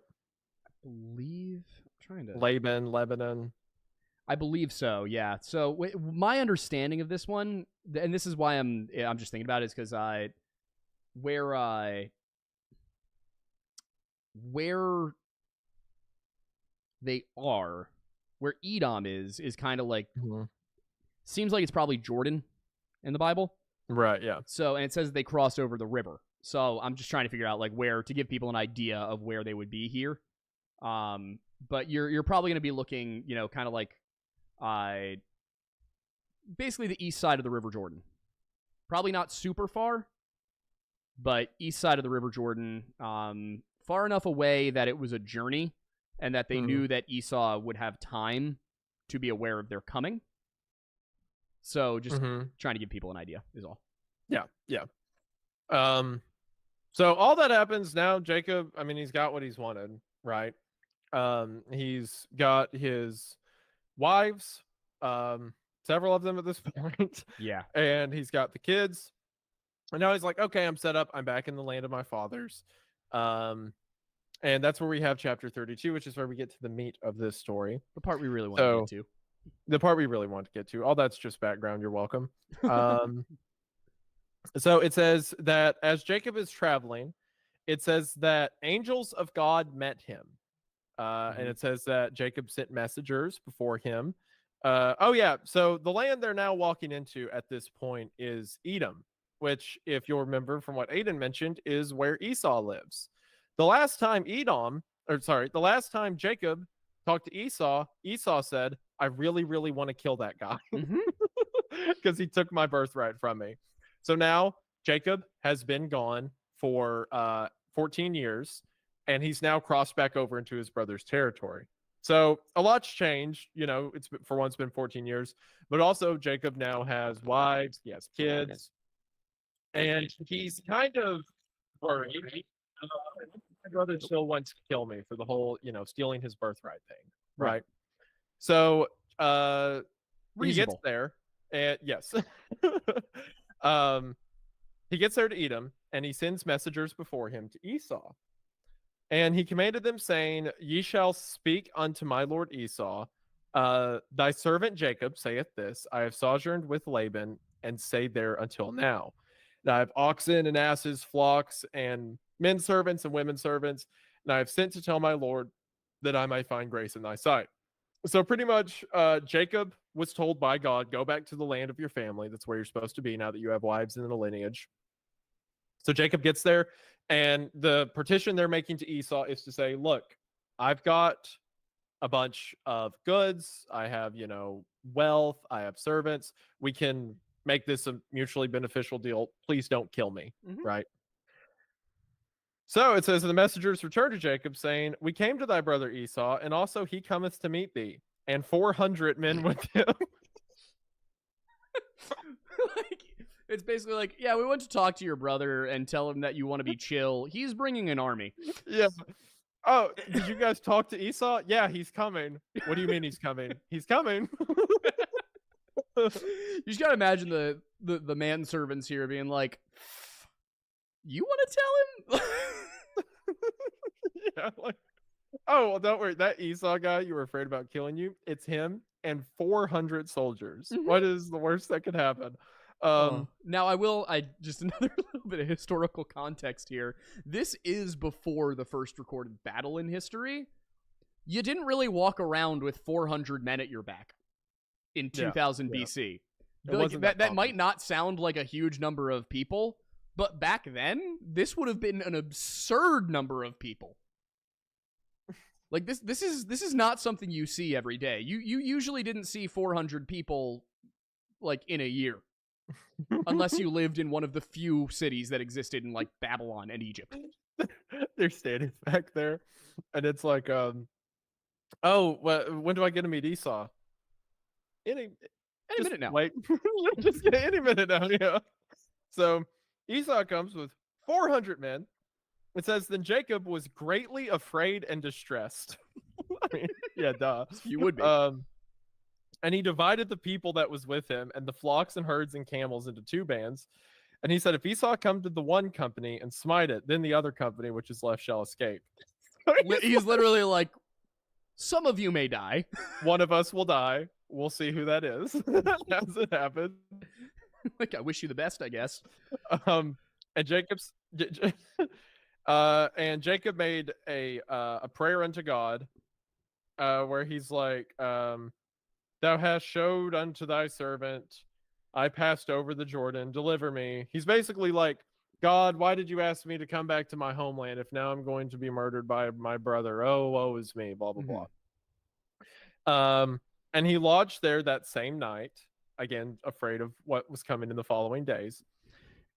I believe. I'm trying to Lebanon. I believe so. Yeah. So my understanding of this one, and this is why I'm just thinking about it, is because where they are, where Edom is kind of like seems like it's probably Jordan in the Bible, right? Yeah. So, and it says they crossed over the river. So I'm just trying to figure out like where to give people an idea of where they would be here. But you're probably going to be looking, kind of like basically the east side of the River Jordan. Probably not super far, but east side of the River Jordan, far enough away that it was a journey and that they knew that Esau would have time to be aware of their coming. So just trying to give people an idea is all. Yeah. So all that happens now, Jacob, I mean, he's got what he's wanted, right? He's got his wives, several of them at this point. Yeah. And he's got the kids. And now he's like, okay, I'm set up. I'm back in the land of my fathers. And that's where we have chapter 32, which is where we get to the meat of this story. The part we really want to get to. The part we really want to get to. All that's just background. You're welcome. So it says that as Jacob is traveling, it says that angels of God met him. And it says that Jacob sent messengers before him. So the land they're now walking into at this point is Edom, which, if you'll remember from what Aiden mentioned, is where Esau lives. The last time Jacob talked to Esau, Esau said, I really, really want to kill that guy because he took my birthright from me. So now Jacob has been gone for 14 years, and he's now crossed back over into his brother's territory. So a lot's changed. It's for once been 14 years, but also Jacob now has wives, he has kids, and he's kind of worried. My brother still wants to kill me for the whole, stealing his birthright thing, right? So he gets there, and yes, he gets there to Edom, and he sends messengers before him to Esau. And he commanded them, saying, Ye shall speak unto my lord Esau, thy servant Jacob saith this, I have sojourned with Laban, and stayed there until now. And I have oxen and asses, flocks, and men servants and women servants, and I have sent to tell my lord that I may find grace in thy sight. So pretty much Jacob was told by God, go back to the land of your family. That's where you're supposed to be now that you have wives in the lineage. So Jacob gets there, and the petition they're making to Esau is to say, look, I've got a bunch of goods. I have, wealth. I have servants. We can make this a mutually beneficial deal. Please don't kill me, right? So it says, the messengers returned to Jacob, saying, we came to thy brother Esau, and also he cometh to meet thee, and 400 men with him. It's basically like, yeah, we went to talk to your brother and tell him that you want to be chill. He's bringing an army. Yeah. Oh, did you guys talk to Esau? Yeah, he's coming. What do you mean he's coming? He's coming. You just gotta imagine the manservants here being like, you want to tell him? Yeah, like, oh, well, don't worry. That Esau guy you were afraid about killing you, it's him and 400 soldiers. What is the worst that could happen? Now I just another little bit of historical context here. This is before the first recorded battle in history. You didn't really walk around with 400 men at your back in 2000 BC. That might not sound like a huge number of people, but back then, this would have been an absurd number of people. Like this is not something you see every day. You usually didn't see 400 people like in a year. Unless you lived in one of the few cities that existed in like Babylon and Egypt. They're standing back there, and it's like, oh, when do I get to meet Esau? Any minute now. Wait, just any minute now. Yeah. So Esau comes with 400 men. It says, then Jacob was greatly afraid and distressed. I mean, yeah, duh. You would be. And he divided the people that was with him and the flocks and herds and camels into 2 bands. And he said, if Esau come to the one company and smite it, then the other company which is left shall escape. He's literally like, some of you may die. One of us will die. We'll see who that is as it happens. Like, I wish you the best, I guess. And Jacob made a prayer unto God, where he's like, thou hast showed unto thy servant, I passed over the Jordan, deliver me. He's basically like, God, why did you ask me to come back to my homeland if now I'm going to be murdered by my brother? Oh, woe is me, blah, blah, blah. And he lodged there that same night, again, afraid of what was coming in the following days,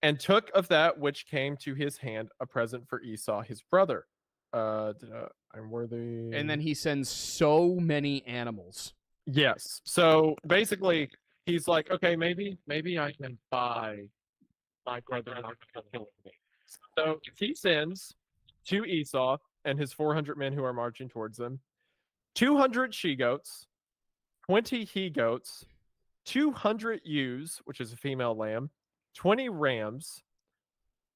and took of that which came to his hand a present for Esau, his brother. I'm worthy. And then he sends so many animals. Yes. So basically, he's like, okay, maybe I can buy my brother. So he sends to Esau and his 400 men who are marching towards them 200 she-goats, 20 he-goats, 200 ewes, which is a female lamb, 20 rams,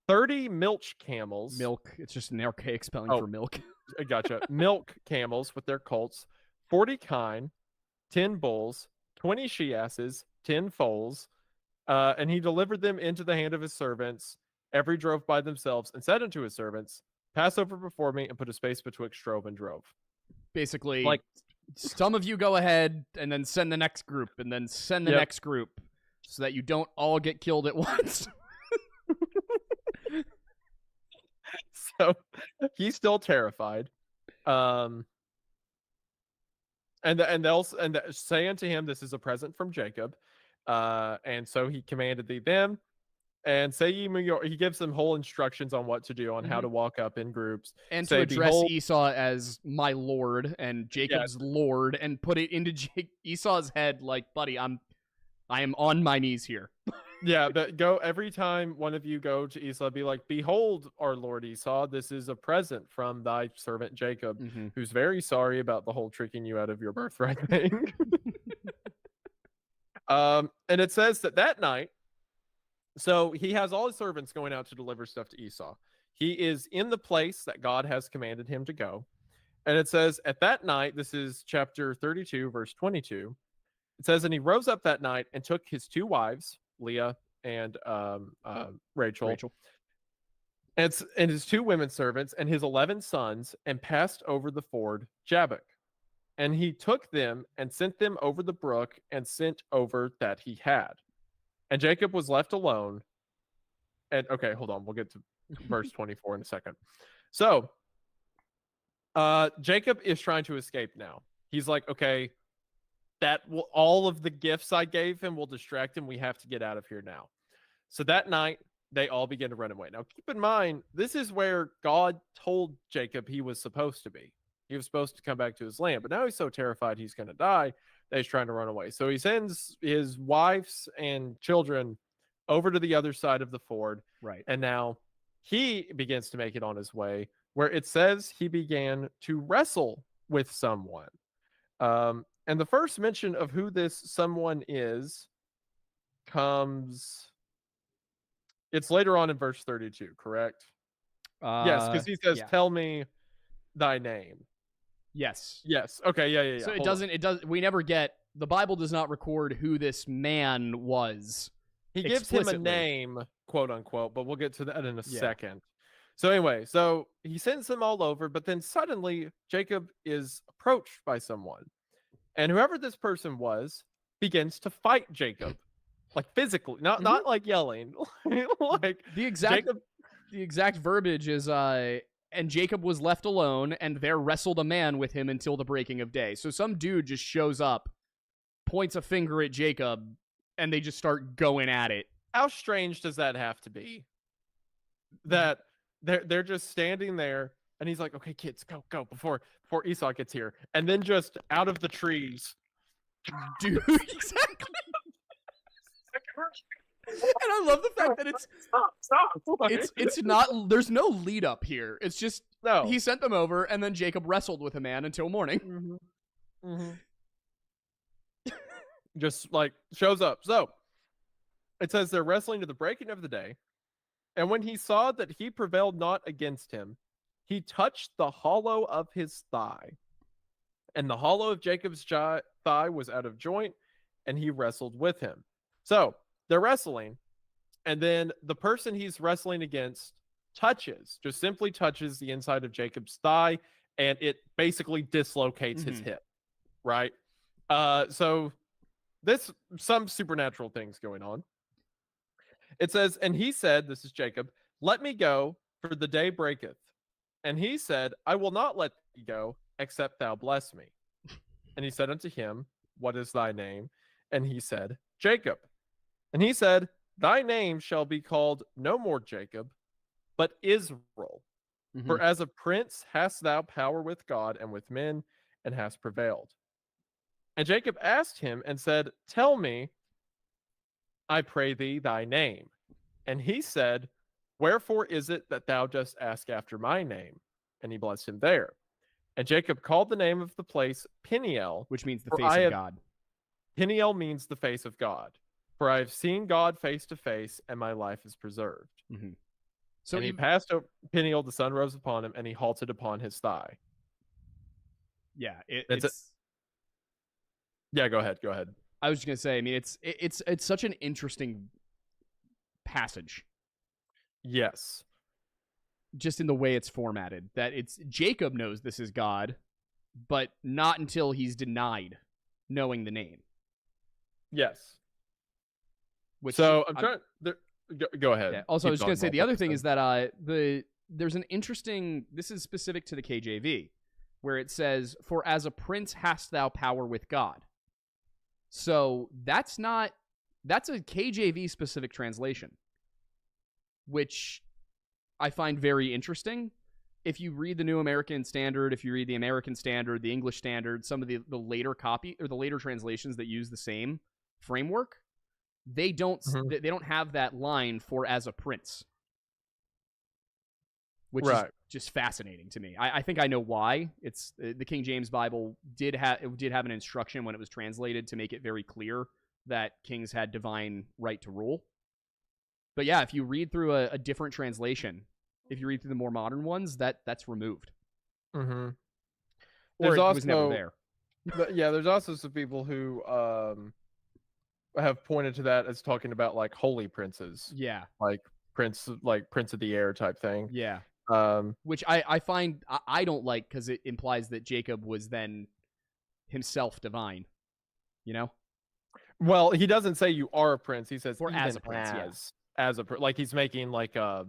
30 milch camels. Milk. It's just an archaic spelling for milk. I gotcha. Milk camels with their colts, 40 kine, 10 bulls, 20 she-asses, 10 foals, and he delivered them into the hand of his servants. Every drove by themselves, and said unto his servants, pass over before me, and put a space betwixt drove and drove. Basically, like, some of you go ahead, and then send the next group, and then send the next group, so that you don't all get killed at once. So he's still terrified. And they'll say unto him, this is a present from Jacob. And so he commanded them, and say ye, he gives them whole instructions on what to do, on how to walk up in groups. And say, to address Esau as my lord and Jacob's lord, and put it into Esau's head like, buddy, I am on my knees here. Yeah, but go every time one of you go to Esau, be like, behold, our lord Esau, this is a present from thy servant Jacob, who's very sorry about the whole tricking you out of your birthright thing. And it says that night, so he has all his servants going out to deliver stuff to Esau. He is in the place that God has commanded him to go. And it says, at that night, this is chapter 32, verse 22. It says, and he rose up that night and took his 2 wives, Leah and Rachel. And his 2 women servants and his 11 sons, and passed over the ford Jabbok. And he took them and sent them over the brook, and sent over that he had. And Jacob was left alone. And okay, hold on. We'll get to verse 24 in a second. So Jacob is trying to escape now. He's like, okay, all of the gifts I gave him will distract him. We have to get out of here now. So that night, they all begin to run away. Now, keep in mind, this is where God told Jacob he was supposed to be. He was supposed to come back to his land, but now he's so terrified he's going to die that he's trying to run away. So he sends his wives and children over to the other side of the ford. Right. And now he begins to make it on his way, where it says he began to wrestle with someone. And the first mention of who this someone is comes... It's later on in verse 32, correct? Yes, because he says, tell me thy name. Yes. Okay, yeah. So we never get, the Bible does not record who this man was. He gives him a name, quote unquote, but we'll get to that in a second. So anyway, so he sends them all over, but then suddenly Jacob is approached by someone. And whoever this person was begins to fight Jacob. Like physically, not like yelling. Like the exact verbiage is and Jacob was left alone, and there wrestled a man with him until the breaking of day. So some dude just shows up, points a finger at Jacob, and they just start going at it. How strange does that have to be? That they're just standing there, and he's like, "Okay, kids, go before Esau gets here," and then just out of the trees, dude, exactly. And I love the fact that it's not, there's no lead up here. It's just he sent them over, and then Jacob wrestled with a man until morning. Mm-hmm. Mm-hmm. Just like shows up. So it says they're wrestling to the breaking of the day, and when he saw that he prevailed not against him, he touched the hollow of his thigh, and the hollow of Jacob's thigh was out of joint, and he wrestled with him. So they're wrestling, and then the person he's wrestling against just simply touches the inside of Jacob's thigh, and it basically dislocates his hip, right? So some supernatural things going on. It says, and he said, this is Jacob, "Let me go, for the day breaketh." And he said, "I will not let thee go, except thou bless me." And he said unto him, "What is thy name?" And he said, "Jacob." And he said, "Thy name shall be called no more Jacob, but Israel. For as a prince hast thou power with God and with men, and hast prevailed." And Jacob asked him and said, "Tell me, I pray thee, thy name." And he said, "Wherefore is it that thou dost ask after my name?" And he blessed him there. And Jacob called the name of the place Peniel, which means the face of God. Peniel means the face of God. "For I have seen God face to face, and my life is preserved." So and he passed over Peniel, the sun rose upon him, and he halted upon his thigh. Yeah, yeah. Go ahead. I was just gonna say, I mean, it's such an interesting passage. Yes. Just in the way it's formatted, that it's Jacob knows this is God, but not until he's denied knowing the name. Yes. So I'm trying. Go ahead. Yeah. Also, I was just gonna say the other thing is that there's an interesting. This is specific to the KJV, where it says, "For as a prince hast thou power with God." So that's a KJV specific translation, which I find very interesting. If you read the New American Standard, if you read the American Standard, the English Standard, some of the later copy or the later translations that use the same framework, they don't have that line "for as a prince," which is just fascinating to me. I think I know why. It's the King James Bible did have an instruction when it was translated to make it very clear that kings had divine right to rule. But yeah, if you read through a different translation, if you read through the more modern ones, that's removed. Or it was never there. There's also some people who have pointed to that as talking about like holy princes. Yeah. Like prince of the air type thing. Yeah. Which I find I don't like, because it implies that Jacob was then himself divine. You know? Well, he doesn't say you are a prince. He says or as a prince. As a like he's making like a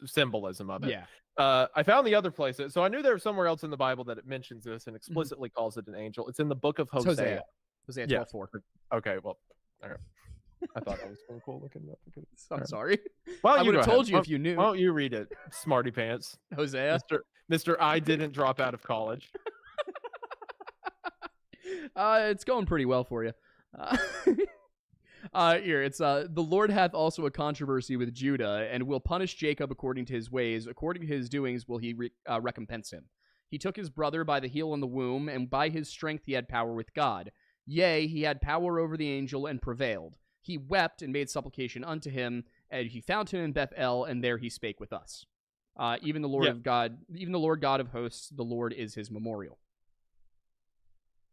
symbolism of it. Yeah. I found the other place. So I knew there was somewhere else in the Bible that it mentions this and explicitly calls it an angel. It's in the book of Hosea. Hosea 12:4. Okay, well, all right. I thought that was so cool looking up. I'm sorry. Well, I would have told you if you knew. Why don't you read it, smarty pants? Hosea? Mr. I didn't drop out of college. It's going pretty well for you. Here, it's the Lord hath also a controversy with Judah, and will punish Jacob according to his ways. According to his doings will he recompense him. He took his brother by the heel and the womb, and by his strength he had power with God. Yea, he had power over the angel and prevailed. He wept and made supplication unto him, and he found him in Bethel, and there he spake with us. Even the Lord God of hosts, the Lord is his memorial.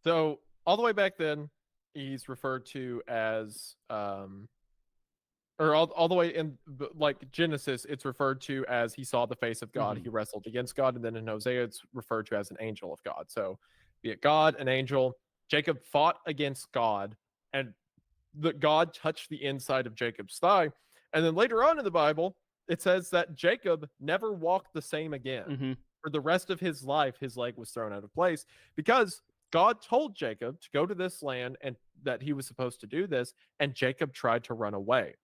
So all the way back then, he's referred to as, or all the way in like Genesis, it's referred to as he saw the face of God. He wrestled against God, and then in Hosea, it's referred to as an angel of God. So, be it God, an angel. Jacob fought against God, and God touched the inside of Jacob's thigh. And then later on in the Bible, it says that Jacob never walked the same again. Mm-hmm. For the rest of his life, his leg was thrown out of place because God told Jacob to go to this land and that he was supposed to do this, and Jacob tried to run away.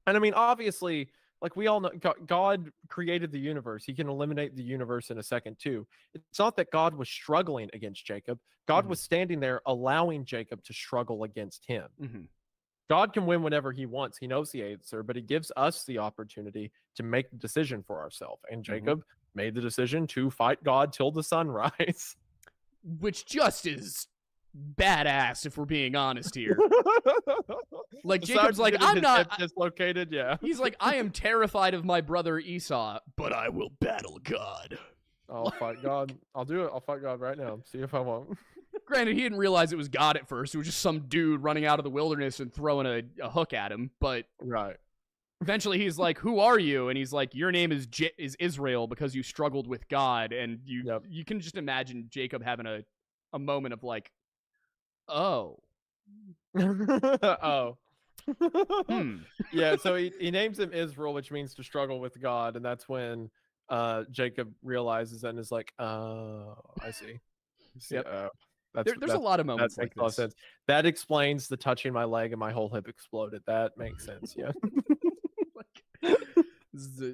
And I mean, obviously, like we all know, God created the universe. He can eliminate the universe in a second too. It's not that God was struggling against Jacob. God was standing there allowing Jacob to struggle against him. Mm-hmm. God can win whenever he wants. He knows the answer, but he gives us the opportunity to make the decision for ourselves. And Jacob made the decision to fight God till the sunrise. Which just is badass, if we're being honest here. Like, Jacob's like, I'm not dislocated. Yeah. He's like, I am terrified of my brother Esau, but I will battle God. I'll fight God. I'll do it. I'll fight God right now. See if I won't. Granted, he didn't realize it was God at first. It was just some dude running out of the wilderness and throwing a hook at him. But right. Eventually, he's like, "Who are you?" And he's like, "Your name is Israel because you struggled with God." And you can just imagine Jacob having a moment of like, "Oh, oh." Yeah, so he names him Israel, which means to struggle with God, and that's when Jacob realizes and is like, "Oh, I see." Yep. There's a lot of moments that like makes this. Sense. That explains the touching my leg and my whole hip exploded. That makes sense. Yeah.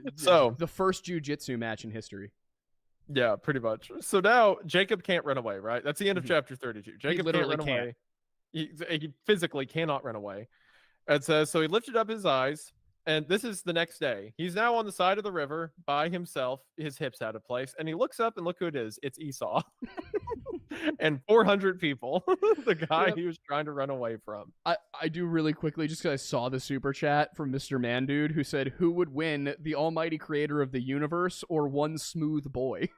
So the first jiu-jitsu match in history. Yeah, pretty much. So now Jacob can't run away, right? That's the end of chapter 32. Jacob literally can't run away. He physically cannot run away. It says, so he lifted up his eyes, and this is the next day. He's now on the side of the river by himself, his hips out of place, and he looks up and look who it is. It's Esau. And 400 people, the guy he was trying to run away from. I do really quickly, just because I saw the super chat from Mr. Man Dude, who said, who would win, the almighty creator of the universe or one smooth boy?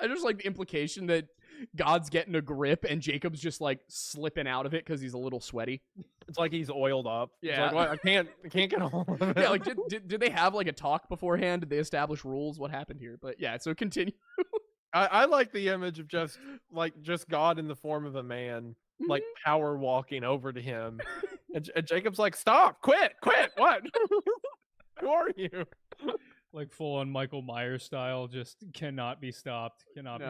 I just like the implication that God's getting a grip and Jacob's just like slipping out of it because he's a little sweaty. It's like he's oiled up. Yeah, like, well, I can't get a hold of it. Yeah, like did they have like a talk beforehand? Did they establish rules? What happened here? But yeah, so continue. I like the image of just God in the form of a man, like power walking over to him, and Jacob's like, "Stop! Quit! What? Who are you?" Like full on Michael Myers style, just cannot be stopped. Cannot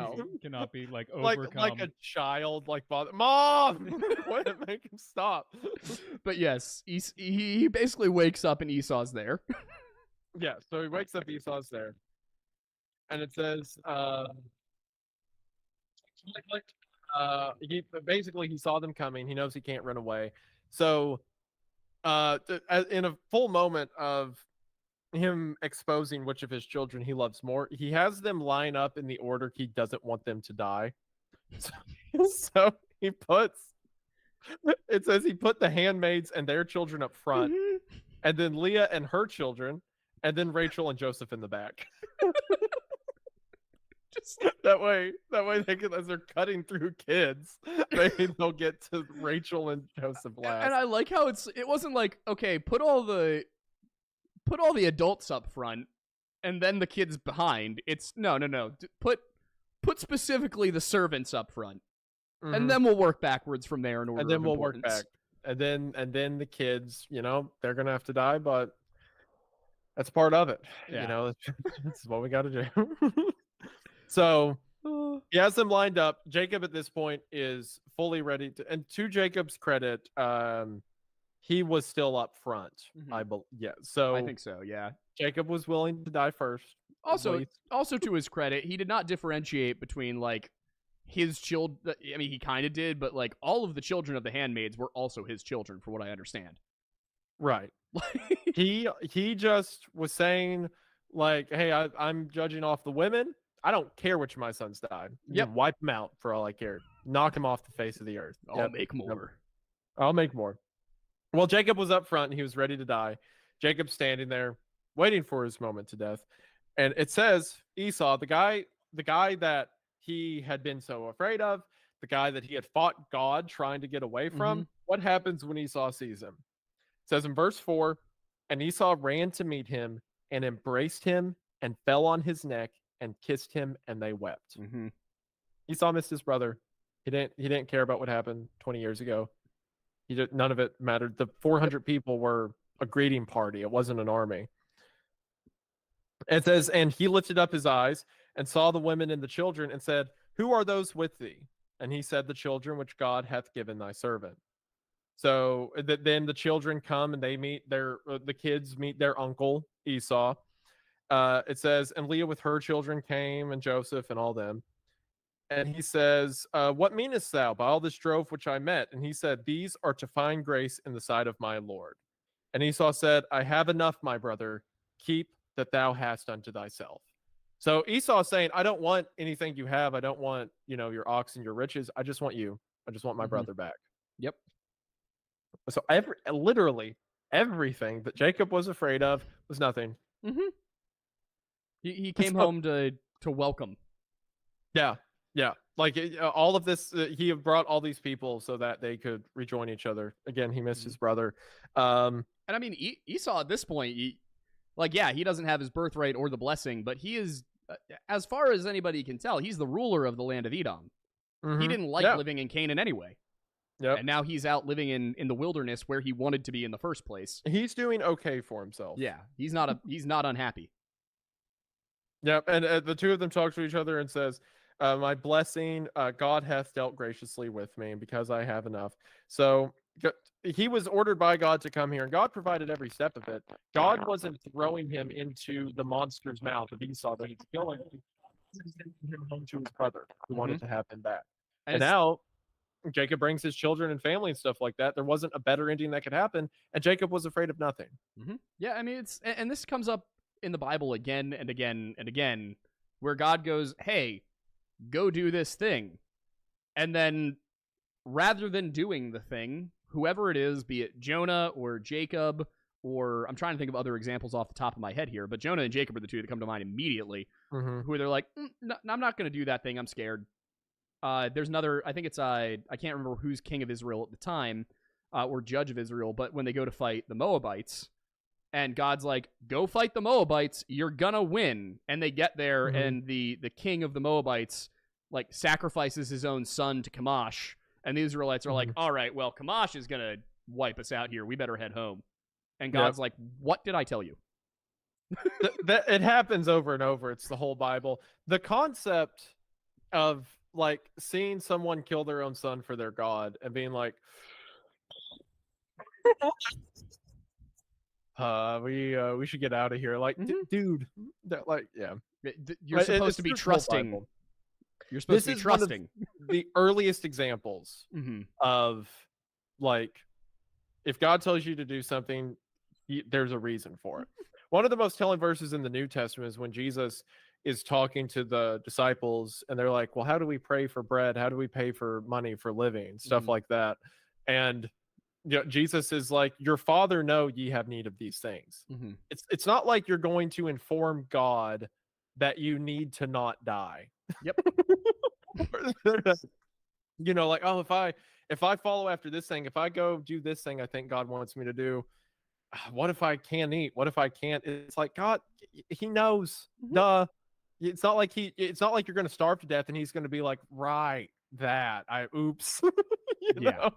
be like overcome. Like a child, like bother mom. Quit! Make him stop. But yes, he basically wakes up and Esau's there. Yeah, so he wakes up, Esau's there, and it says, he saw them coming. He knows he can't run away. So, in a full moment of him exposing which of his children he loves more, he has them line up in the order he doesn't want them to die. So he puts, it says he put the handmaids and their children up front, and then Leah and her children, and then Rachel and Joseph in the back. Just that way they can, as they're cutting through kids, they'll get to Rachel and Joseph last. And I like how it wasn't like, okay, put all the adults up front and then the kids behind. It's no. Put specifically the servants up front. And then we'll work backwards from there in order. And then we'll work back. And then the kids, they're gonna have to die, but that's part of it. Yeah. This is what we gotta do. So he has them lined up. Jacob at this point is fully ready to, and to Jacob's credit, he was still up front. So I think so. Yeah. Jacob was willing to die first. Also to his credit, he did not differentiate between like his children. I mean, he kind of did, but like all of the children of the handmaids were also his children, from what I understand. Right. He just was saying like, hey, I'm judging off the women. I don't care which of my sons died. Yep. Wipe them out for all I care. Knock him off the face of the earth. I'll make more. I'll make more. Well, Jacob was up front and he was ready to die. Jacob's standing there waiting for his moment to death. And it says Esau, the guy that he had been so afraid of, the guy that he had fought God trying to get away from, what happens when Esau sees him? It says in verse 4, and Esau ran to meet him and embraced him and fell on his neck and kissed him, and they wept. Esau missed his brother. He didn't care about what happened 20 years ago. None of it mattered. The 400 people were a greeting party. It wasn't an army. It says, and he lifted up his eyes and saw the women and the children and said, who are those with thee? And he said, the children which God hath given thy servant. So then the children come and they meet the kids meet their uncle Esau. It says, and Leah with her children came, and Joseph and all them. And he says, what meanest thou by all this drove which I met? And he said, these are to find grace in the sight of my Lord. And Esau said, I have enough, my brother. Keep that thou hast unto thyself. So Esau is saying, I don't want anything you have. I don't want, your ox and your riches. I just want you. I just want my brother back. Yep. So literally everything that Jacob was afraid of was nothing. Mm-hmm. He came home to welcome. Yeah. Yeah. Like all of this, he had brought all these people so that they could rejoin each other. Again, he missed his brother. And I mean, Esau at this point, he doesn't have his birthright or the blessing, but he is, as far as anybody can tell, he's the ruler of the land of Edom. Mm-hmm. He didn't like living in Canaan anyway. Yep. And now he's out living in the wilderness where he wanted to be in the first place. He's doing okay for himself. Yeah, he's not unhappy. Yep, and the two of them talk to each other and says, my blessing, God hath dealt graciously with me because I have enough. So he was ordered by God to come here, and God provided every step of it. God wasn't throwing him into the monster's mouth of Esau that he's killing. He was sending him home to his brother who wanted to have him back. And now Jacob brings his children and family and stuff like that. There wasn't a better ending that could happen, and Jacob was afraid of nothing. Mm-hmm. Yeah, I mean, and this comes up in the Bible again and again and again, where God goes, hey, go do this thing. And then rather than doing the thing, whoever it is, be it Jonah or Jacob, or I'm trying to think of other examples off the top of my head here, but Jonah and Jacob are the two that come to mind immediately, who they're like, no, I'm not going to do that thing. I'm scared. There's another, I think it's, I can't remember who's king of Israel at the time, or judge of Israel, but when they go to fight the Moabites, and God's like, go fight the Moabites, you're gonna win. And they get there, and the king of the Moabites, like, sacrifices his own son to Kamash, and the Israelites are like, all right, well, Kamash is gonna wipe us out here. We better head home. And God's like, what did I tell you? It happens over and over. It's the whole Bible. The concept of, like, seeing someone kill their own son for their God and being like, we should get out of here. Like, dude, like, yeah. You're supposed to be trusting. You're supposed to be trusting. The earliest examples of, like, if God tells you to do something, there's a reason for it. One of the most telling verses in the New Testament is when Jesus is talking to the disciples, and they're like, well, how do we pray for bread? How do we pay for money for living? Stuff like that. And Jesus is like, your Father know ye have need of these things. It's not like you're going to inform God that you need to not die. Yep. Like, oh, if I follow after this thing, if I go do this thing I think God wants me to do, what if I can't eat? What if I can't? It's like, God, he knows. Duh. It's not like you're going to starve to death and he's going to be like, right, oops. know?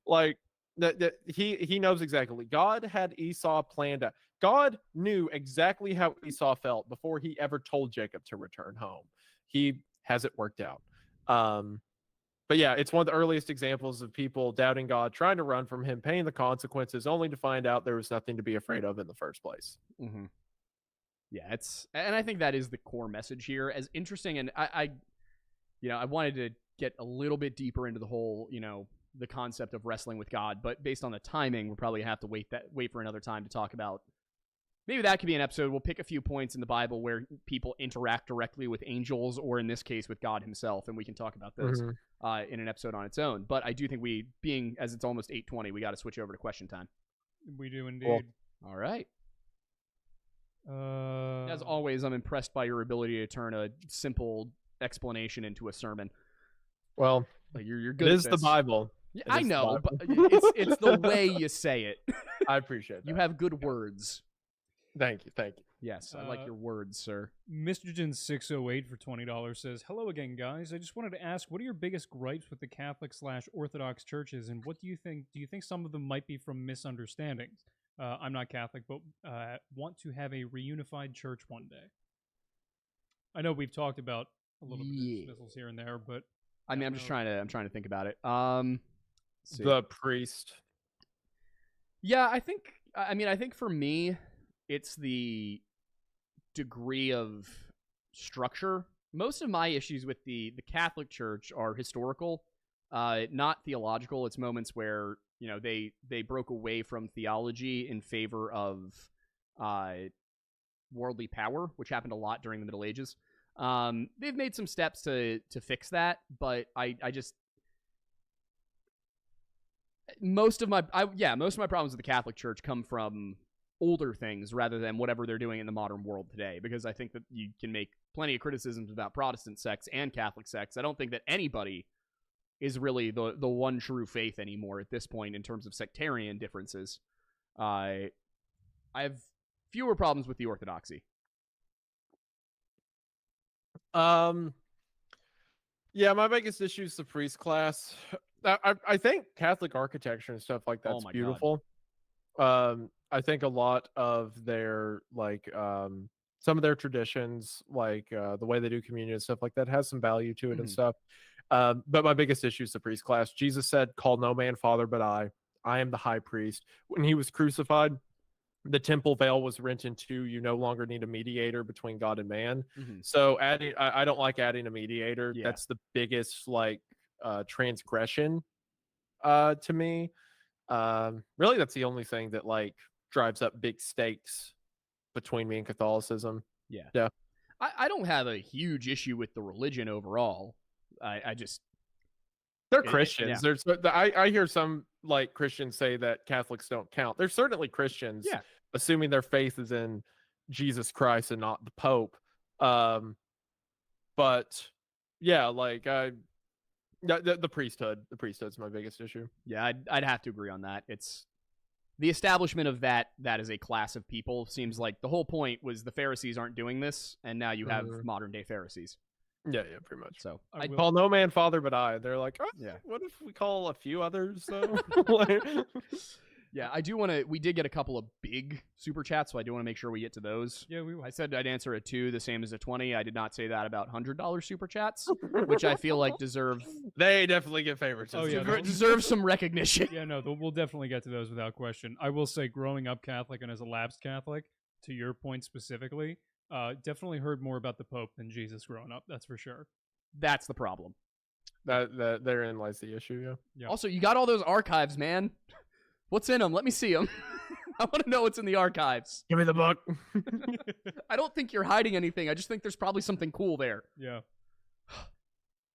Like, that he knows exactly. God had Esau planned out. God knew exactly how Esau felt before he ever told Jacob to return home. He has it worked out. But yeah, it's one of the earliest examples of people doubting God, trying to run from him, paying the consequences, only to find out there was nothing to be afraid of in the first place. Yeah, and I think that is the core message here. As interesting, and I wanted to get a little bit deeper into the whole, the concept of wrestling with God, but based on the timing, we'll probably have to wait for another time to talk about. Maybe that could be an episode. We'll pick a few points in the Bible where people interact directly with angels, or in this case with God himself, and we can talk about those in an episode on its own. But I do think as it's almost 8:20, we got to switch over to question time. We do indeed. Cool. All right. As always, I'm impressed by your ability to turn a simple explanation into a sermon. Well, like you're good. It at is this. the Bible. Yeah, I know, but it's the way you say it. I appreciate that. You have good words. Thank you. Yes, I like your words, sir. Mr.Jin608 for $20 says, hello again, guys. I just wanted to ask, what are your biggest gripes with the Catholic/Orthodox churches, and what do you think? Do you think some of them might be from misunderstandings? I'm not Catholic, but want to have a reunified church one day. I know we've talked about a little bit of dismissals here and there, but I mean, I'm trying to think about it. The priest. Yeah, I think for me, it's the degree of structure. Most of my issues with the Catholic Church are historical, not theological. It's moments where they broke away from theology in favor of worldly power, which happened a lot during the Middle Ages. They've made some steps to fix that, but I just most of my problems with the Catholic Church come from older things rather than whatever they're doing in the modern world today, because I think that you can make plenty of criticisms about Protestant sects and Catholic sects. I don't think that anybody is really the one true faith anymore at this point in terms of sectarian differences. I have fewer problems with the orthodoxy. Yeah, my biggest issue is the priest class. I think Catholic architecture and stuff like that's beautiful. I think a lot of their some of their traditions, the way they do communion and stuff like that, has some value to it and stuff. But my biggest issue is the priest class. Jesus said, "Call no man father but I am the high priest." When he was crucified, the temple veil was rent in two. You no longer need a mediator between God and man. So I don't like adding a mediator. Yeah. That's the biggest transgression to me. Really, that's the only thing that drives up big stakes between me and Catholicism. Yeah. I don't have a huge issue with the religion overall. I just they're Christians. I hear some Christians say that Catholics don't count. They're certainly Christians, assuming their faith is in Jesus Christ and not the Pope. But yeah, the priesthood. The priesthood's my biggest issue. Yeah, I'd have to agree on that. It's the establishment of that as a class of people. Seems like the whole point was the Pharisees aren't doing this, and now you have modern day Pharisees. Yeah, pretty much. So I call no man father but I. They're like, what if we call a few others though? Yeah, I do want to. We did get a couple of big super chats, so I do want to make sure we get to those. Yeah, we will. I said I'd answer a 2, the same as a 20. I did not say that about $100 super chats, which I feel like deserve. They definitely get favorites. Oh yeah, deserve some recognition. Yeah, no, we'll definitely get to those without question. I will say, growing up Catholic and as a lapsed Catholic, to your point specifically, definitely heard more about the Pope than Jesus growing up. That's for sure. That's the problem. That therein lies the issue. Yeah. Also, you got all those archives, man. What's in them? Let me see them. I want to know what's in the archives. Give me the book. I don't think you're hiding anything. I just think there's probably something cool there. Yeah.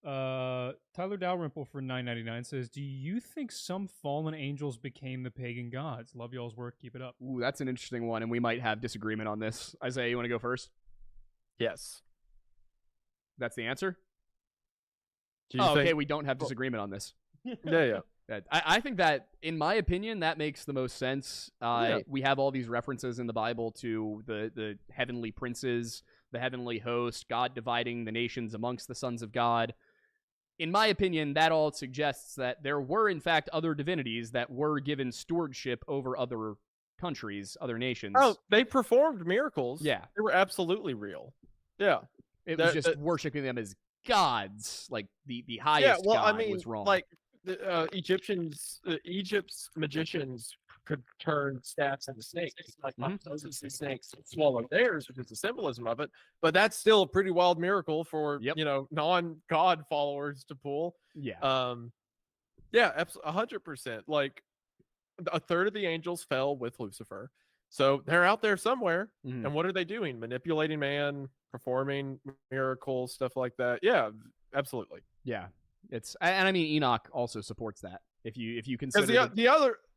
Tyler Dalrymple for $9.99 says, "Do you think some fallen angels became the pagan gods? Love y'all's work. Keep it up." Ooh, that's an interesting one, and we might have disagreement on this. Isaiah, you want to go first? Yes. That's the answer? Okay, okay, we don't have disagreement on this. Yeah. I think that, in my opinion, that makes the most sense. We have all these references in the Bible to the heavenly princes, the heavenly host, God dividing the nations amongst the sons of God. In my opinion, that all suggests that there were, in fact, other divinities that were given stewardship over other countries, other nations. Oh, they performed miracles. Yeah. They were absolutely real. Yeah. It was just worshiping them as gods, like the highest god was wrong. Egypt's magicians could turn staffs into snakes. Those snakes swallowed theirs, which is the symbolism of it. But that's still a pretty wild miracle for non-god followers to pull. Yeah. 100%. Like a third of the angels fell with Lucifer. So they're out there somewhere. And what are they doing? Manipulating man, performing miracles, stuff like that. Yeah, absolutely. Yeah. I mean, Enoch also supports that. If you consider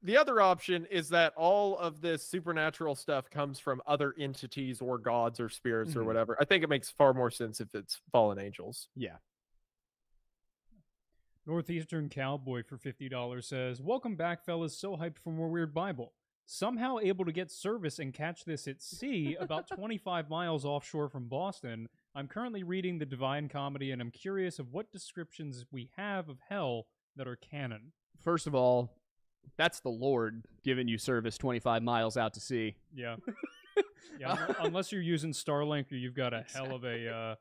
the other option is that all of this supernatural stuff comes from other entities or gods or spirits or whatever. I think it makes far more sense if it's fallen angels. Yeah. Northeastern Cowboy for $50 says, "Welcome back, fellas. So hyped for more Weird Bible. Somehow able to get service and catch this at sea about 25 miles offshore from Boston. I'm currently reading the Divine Comedy, and I'm curious of what descriptions we have of hell that are canon." First of all, That's the Lord giving you service 25 miles out to sea. Yeah. Yeah, unless you're using Starlink or you've got a hell of a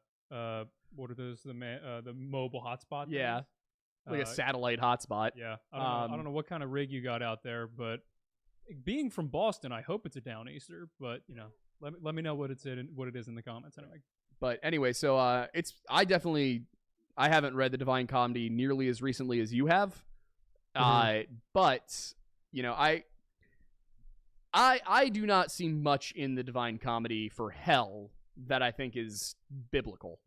what are those, the mobile hotspot things? Yeah. Like a satellite hotspot. Yeah. I don't know what kind of rig you got out there, but being from Boston, I hope it's a Downeaster, but let me know what it is in the comments anyway. But anyway, so I haven't read the Divine Comedy nearly as recently as you have. But I do not see much in the Divine Comedy for hell that I think is biblical.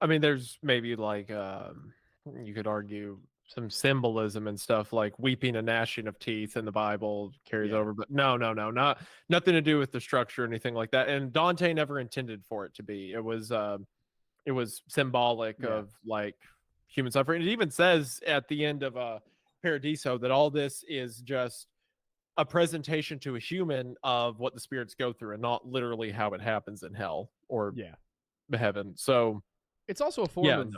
I mean, there's maybe like you could argue some symbolism and stuff like weeping and gnashing of teeth in the Bible carries over, but no, nothing to do with the structure or anything like that. And Dante never intended for it to be. It was symbolic of like human suffering. It even says at the end of Paradiso that all this is just a presentation to a human of what the spirits go through, and not literally how it happens in hell or heaven. So it's also a form of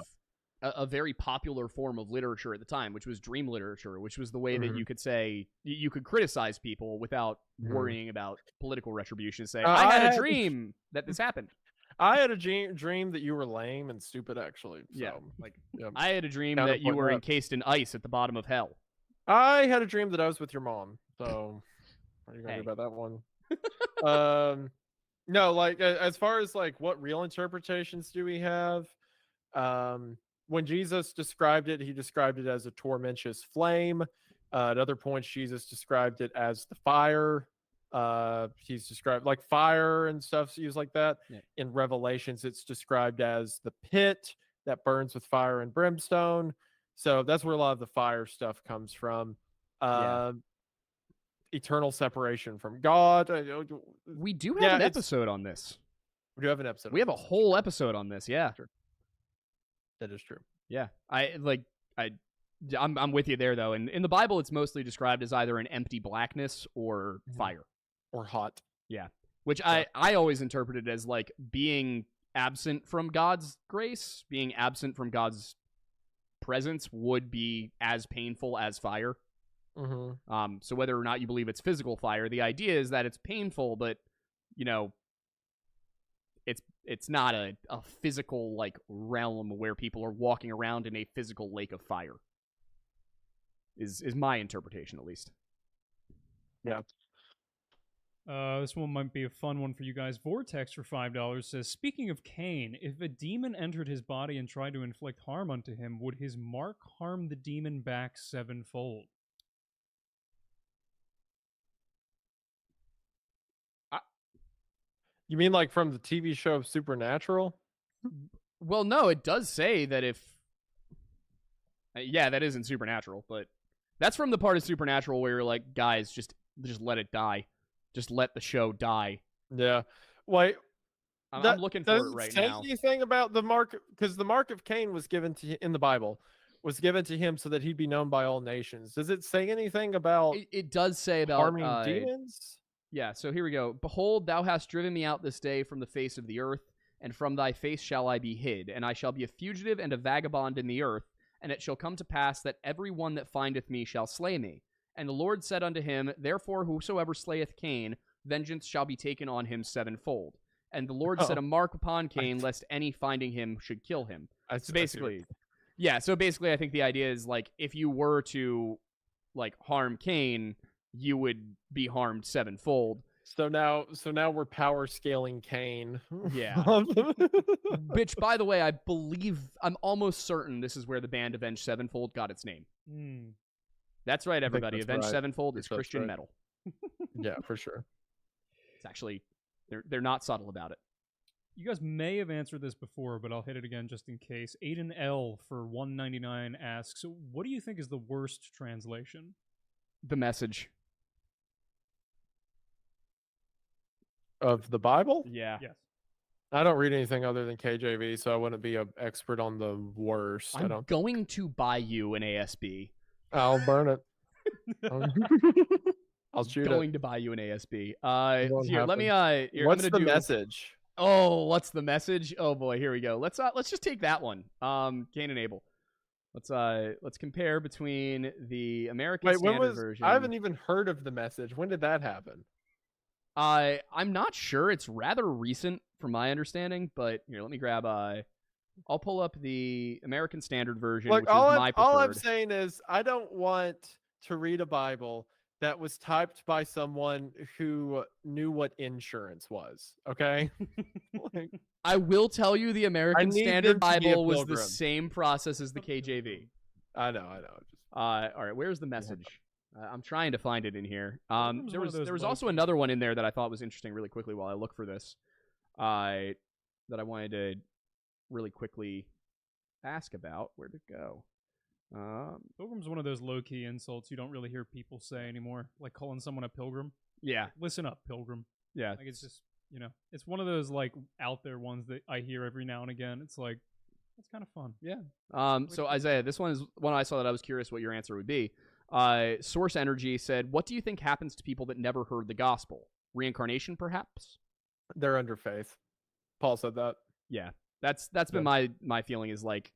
a very popular form of literature at the time, which was dream literature, which was the way that you could say, you could criticize people without worrying about political retribution. Say, I had a dream that this happened. I had a dream that you were lame and stupid, actually. So, I had a dream that you were encased in ice at the bottom of hell. I had a dream that I was with your mom. So, what are you going to do about that one? No, like, as far as like what real interpretations do we have? When Jesus described it, he described it as a tormentous flame. At other points, Jesus described it as the fire. He's described like fire and stuff used like that. In Revelations, it's described as the pit that burns with fire and brimstone. So that's where a lot of the fire stuff comes from. Eternal separation from God. We do have an episode on this. We do have an episode. We have a whole episode on this. Yeah. Sure. That is true. Yeah. I'm with you there, though. And in the Bible, it's mostly described as either an empty blackness or fire. Or hot. Yeah. Which I always interpreted as like being absent from God's grace, being absent from God's presence would be as painful as fire. So whether or not you believe it's physical fire, the idea is that it's painful, but it's not a physical like realm where people are walking around in a physical lake of fire. Is my interpretation, at least. Yeah. This one might be a fun one for you guys. Vortex for $5 says, speaking of Cain, if a demon entered his body and tried to inflict harm unto him, would his mark harm the demon back sevenfold? You mean like from the TV show Supernatural? Well, no, it does say that if... that isn't Supernatural, but that's from the part of Supernatural where you're like, guys, just let it die. Just let the show die. Yeah. Wait. I'm looking for it right now. Does it say anything about the mark? Because the mark of Cain was given to in the Bible, was given to him so that he'd be known by all nations. Does it say anything about? It does say about harming demons. Yeah. So here we go. Behold, thou hast driven me out this day from the face of the earth, and from thy face shall I be hid, and I shall be a fugitive and a vagabond in the earth. And it shall come to pass that every one that findeth me shall slay me. And the Lord said unto him, therefore whosoever slayeth Cain, vengeance shall be taken on him sevenfold. And the Lord set a mark upon Cain, lest any finding him should kill him. So basically, I think the idea is like if you were to like harm Cain, you would be harmed sevenfold. So now we're power scaling Cain. Yeah. Which, by the way, I'm almost certain this is where the band Avenged Sevenfold got its name. That's right, everybody. Avenged Sevenfold is Christian metal. Yeah, for sure. It's actually, they're not subtle about it. You guys may have answered this before, but I'll hit it again just in case. Aiden L for $1.99 asks, what do you think is the worst translation? The Message. Of the Bible? Yeah. Yes. I don't read anything other than KJV, so I wouldn't be an expert on the worst. I'm going to buy you an ASB. I'll burn it. I'll shoot it. Going to buy you an ASB. Here, let me. What's the message? Oh, what's the message? Oh boy, here we go. Let's just take that one. Cain and Abel. Let's compare between the American Wait, when Standard was? version. I haven't even heard of the Message. When did that happen? I'm not sure. It's rather recent from my understanding, but here, let me grab. I'll pull up the American Standard version, Look, which is my preferred. all I'm saying is I don't want to read a Bible that was typed by someone who knew what insurance was. Okay. Like, I will tell you, the American need Standard them to be a Bible was the pilgrim. same process as the KJV. I know. Just All right, where's the message? I'm trying to find it in here. Pilgrim's There one of was those also low-key- another one in there that I thought was interesting really quickly while I look for this. That I wanted to really quickly ask about. Where'd it go? Pilgrim's one of those low-key insults you don't really hear people say anymore, like calling someone a pilgrim. Yeah, Listen up, pilgrim. yeah. Like, it's just, it's one of those like out there ones that I hear every now and again. It's like, it's kind of fun. Yeah. So Isaiah, this one is one I saw that I was curious what your answer would be. Source Energy said, "What do you think happens to people that never heard the gospel? Reincarnation, perhaps?" they're under faith. Paul said that. Yeah, that's been my feeling is like,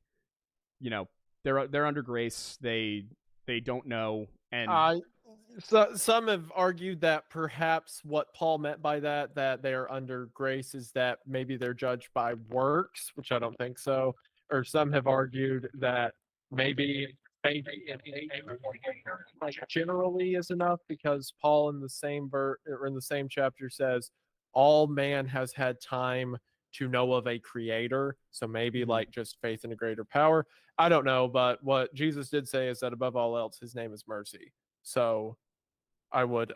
they're under grace. They don't know, and So some have argued that perhaps what Paul meant by that they are under grace is that maybe they're judged by works, which I don't think so. Or some have argued that maybe faith generally is enough because Paul in the same in the same chapter says all man has had time to know of a creator. So maybe like just faith in a greater power. I don't know, but what Jesus did say is that above all else, his name is mercy. So I would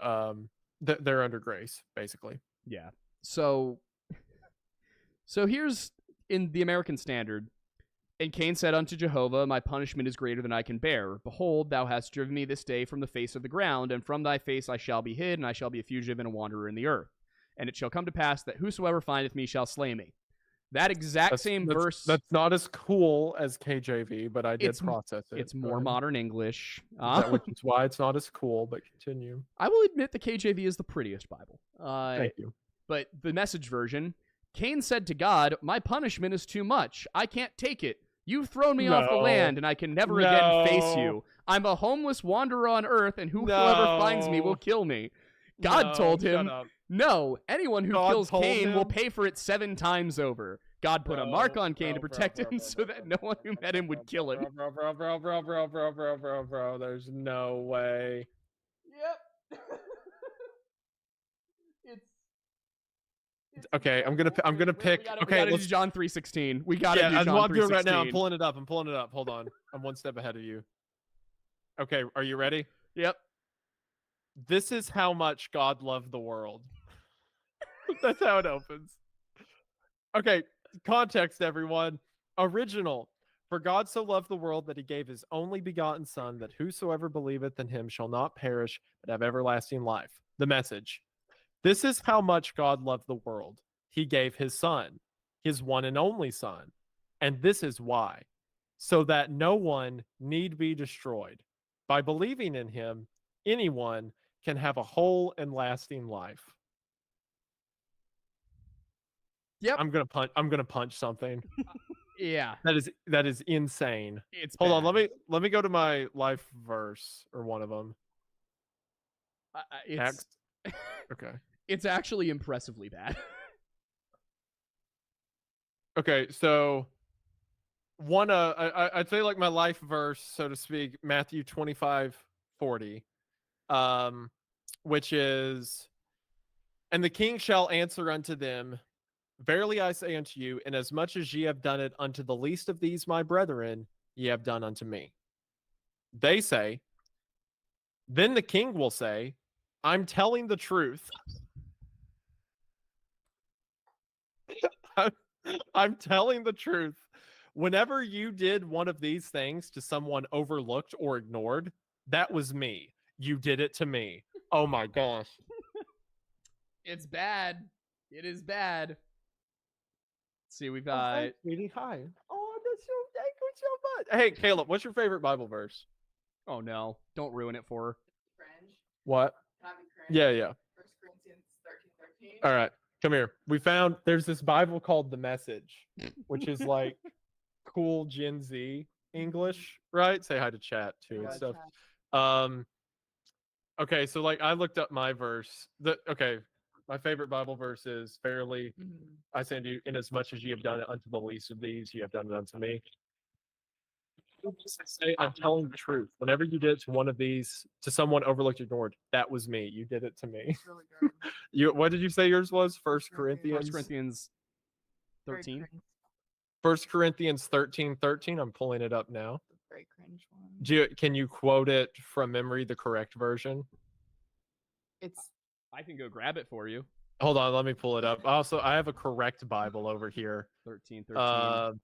they're under grace, basically. yeah. So here's in the American Standard. And Cain said unto Jehovah, my punishment is greater than I can bear. Behold, thou hast driven me this day from the face of the ground, and from thy face I shall be hid, and I shall be a fugitive and a wanderer in the earth. And it shall come to pass that whosoever findeth me shall slay me. That exact same verse. That's not as cool as KJV, but I did process it. It's more modern English. Which is why it's not as cool, but continue. I will admit the KJV is the prettiest Bible. Thank you. But the Message version, Cain said to God, my punishment is too much. I can't take it. You've thrown me off the land, and I can never again face you. I'm a homeless wanderer on earth, and whoever finds me will kill me. God told him, no, anyone who kills Cain will pay for it 7 times over. God put a mark on Cain to protect him so that no one who met him would kill him. Bro. There's no way. Yep. Okay, I'm gonna pick. Okay, let's John 3:16. We got it. Yeah, John I'm doing right now. 3:16. I'm pulling it up. Hold on. I'm one step ahead of you. Okay, are you ready? Yep. This is how much God loved the world. That's how it opens. Okay, context, everyone. Original. For God so loved the world that he gave his only begotten Son, that whosoever believeth in him shall not perish, but have everlasting life. The Message. This is how much God loved the world. He gave his Son, his one and only Son. And this is why. So that no one need be destroyed. By believing in him, anyone can have a whole and lasting life. Yep. I'm gonna punch something. Yeah. That is insane. Hold on, let me go to my life verse or one of them. Okay. It's actually impressively bad. Okay, so one I'd say like my life verse, so to speak, Matthew 25:40, which is, and the king shall answer unto them, verily I say unto you, inasmuch as ye have done it unto the least of these my brethren, ye have done unto me. They say, then the king will say, I'm telling the truth. I'm telling the truth. Whenever you did one of these things to someone overlooked or ignored, that was me. You did it to me. Oh my gosh. It's bad. It is bad. Let's see, we've really high. Oh, that's so thank you so much. Hey, Caleb, what's your favorite Bible verse? Oh no, don't ruin it for her. Cringe. What? Can I be cringe? Yeah. 1 Corinthians 13:13. All right, come here. There's this Bible called The Message, which is like cool Gen Z. English, right? Say hi to chat too and Yeah, stuff. chat. Okay, so like I looked up my verse. My favorite Bible verse is fairly. I say to you, in as much as you have done it unto the least of these, you have done it unto me. Say, I'm telling the truth. Whenever you did it to one of these, to someone overlooked, ignored, that was me. You did it to me. It's really good. What did you say yours was? First Corinthians. Corinthians. 1 Corinthians 13. Very cringe. 1 Corinthians 13:13. I'm pulling it up now. The very cringe one. Can you quote it from memory, the correct version? It's I can go grab it for you. Hold on, let me pull it up. Also, I have a correct Bible over here. 13:13.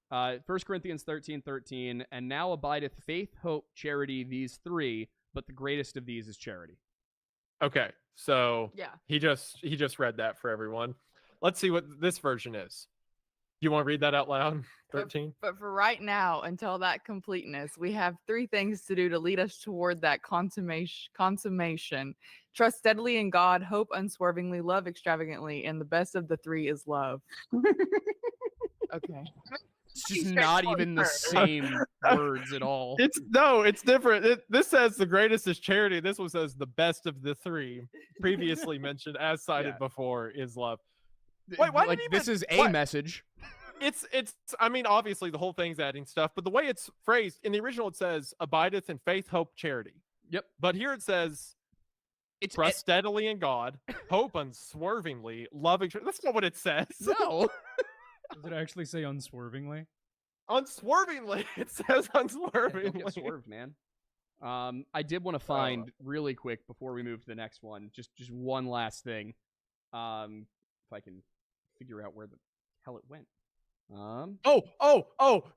1 Corinthians 13:13. And now abideth faith, hope, charity, these three, but the greatest of these is charity. Okay, so yeah. he just read that for everyone. Let's see what this version is. You want to read that out loud? 13. But for right now, until that completeness, we have 3 things to do to lead us toward that consummation. Trust steadily in God, hope unswervingly, love extravagantly, and the best of the 3 is love. Okay. It's just not even the same words at all. It's different. This says the greatest is charity. This one says the best of the 3 previously mentioned, as cited before, is love. Wait, why like this is a message? It's I mean, obviously the whole thing's adding stuff, but the way it's phrased in the original, it says abideth in faith, hope, charity. Yep. But here it says trust steadily in God, hope unswervingly, loving. That's not what it says. No. Does it actually say unswervingly? Unswervingly. It says unswervingly. Don't get swerved, man. I did want to find really quick before we move to the next one, just one last thing. If I can figure out where the hell it went.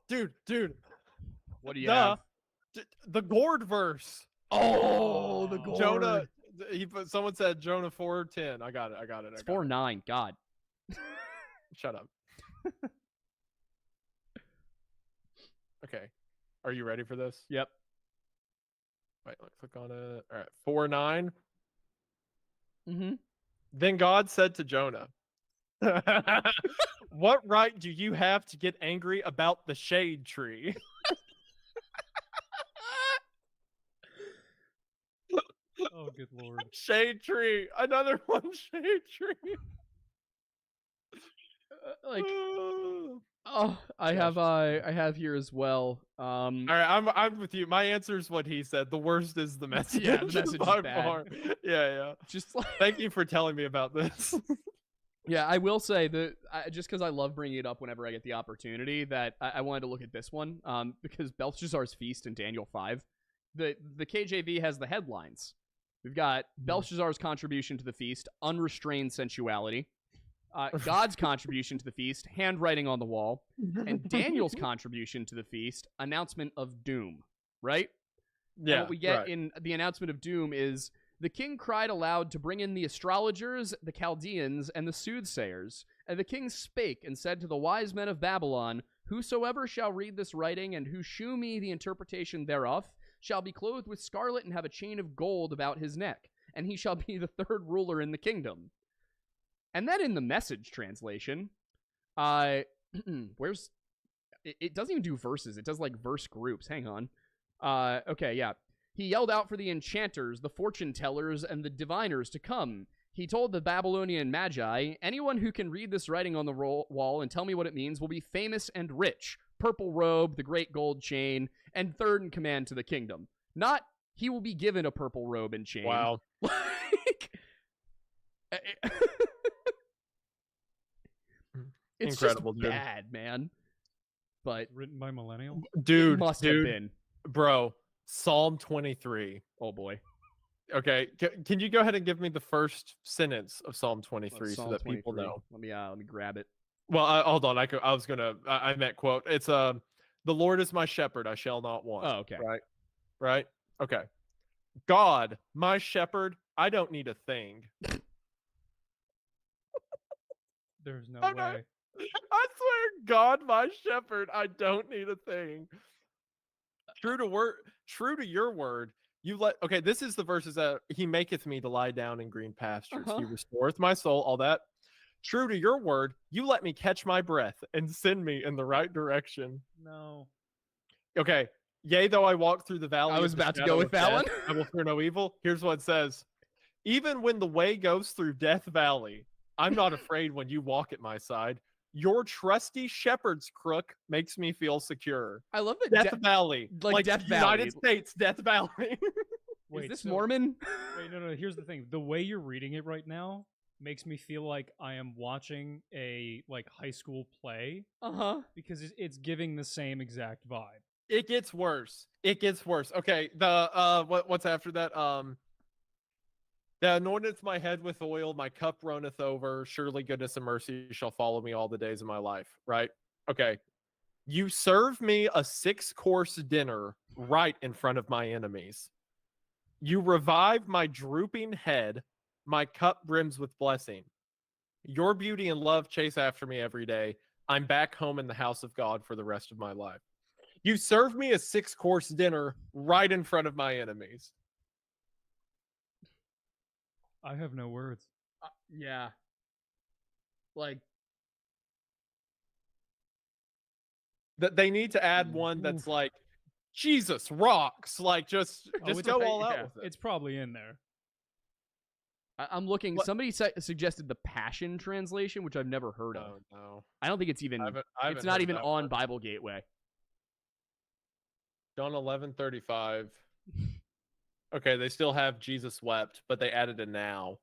Dude. What do you have? The gourd verse. Oh, the gourd. Jonah. Someone said Jonah 4:10. I got it. It's 4:9. God. Shut up. Okay. Are you ready for this? Yep. Wait, let's click on it. All right. 4:9. Mm-hmm. Then God said to Jonah, what right do you have to get angry about the shade tree? Oh, good lord. Shade tree. Another one, shade tree. I have here as well. All right, I'm with you. My answer is what he said. The worst is the message. Yeah, the message is bad. Far. Yeah. Just like... Thank you for telling me about this. Yeah, I will say that just because I love bringing it up whenever I get the opportunity, that I wanted to look at this one because Belshazzar's Feast in Daniel 5. The KJV has the headlines. We've got Belshazzar's contribution to the feast, unrestrained sensuality. God's contribution to the feast, handwriting on the wall. And Daniel's contribution to the feast, announcement of doom. Right? Yeah. And what we get in the announcement of doom is... The king cried aloud to bring in the astrologers, the Chaldeans, and the soothsayers. And the king spake and said to the wise men of Babylon, whosoever shall read this writing, and who shew me the interpretation thereof, shall be clothed with scarlet and have a chain of gold about his neck, and he shall be the 3rd ruler in the kingdom. And then in the Message translation, where's... It doesn't even do verses. It does, like, verse groups. Hang on. Okay, yeah. He yelled out for the enchanters, the fortune tellers, and the diviners to come. He told the Babylonian magi, anyone who can read this writing on the wall and tell me what it means will be famous and rich. Purple robe, the great gold chain, and 3rd in command to the kingdom. Not, he will be given a purple robe and chain. Wow. It's incredible, just dude. bad, man. But written by millennial? Dude, must have been. Bro. Psalm 23. Oh boy. Okay, can you go ahead and give me the first sentence of Psalm 23 so that people know? Let me grab it. Well, hold on. I meant quote. It's the Lord is my shepherd; I shall not want. Oh, okay. Right. Okay. God, my shepherd, I don't need a thing. There's no way. I swear, God, my shepherd, I don't need a thing. True to your word, you let. Okay, this is the verses that he maketh me to lie down in green pastures. He restoreth my soul. All that. True to your word, you let me catch my breath and send me in the right direction. No. Okay, Yea, though I walk through the valley. I was of the about to shadow go with of that death, one. I will fear no evil. Here's what it says: even when the way goes through Death Valley, I'm not afraid when you walk at my side. Your trusty shepherd's crook makes me feel secure. I love that. Death Valley, like Death United Valley. States, Death Valley. Wait, Is this so- Mormon? Wait, no. Here's the thing: the way you're reading it right now makes me feel like I am watching a high school play because it's giving the same exact vibe. It gets worse. It gets worse. Okay, the what's after that? Thou anointest my head with oil, my cup runneth over. Surely goodness and mercy shall follow me all the days of my life. Right? Okay. You serve me a 6-course dinner right in front of my enemies. You revive my drooping head. My cup brims with blessing. Your beauty and love chase after me every day. I'm back home in the house of God for the rest of my life. You serve me a 6-course dinner right in front of my enemies. I have no words. Yeah. Like, That they need to add one that's like Jesus rocks. Like just it's go okay, all out yeah. with it. It's probably in there. I'm looking. What- Somebody suggested the Passion Translation, which I've never heard of. Oh no. I don't think it's even. I haven't It's not heard even that on one. Bible Gateway. John 11:35. Okay, they still have Jesus wept, but they added a now,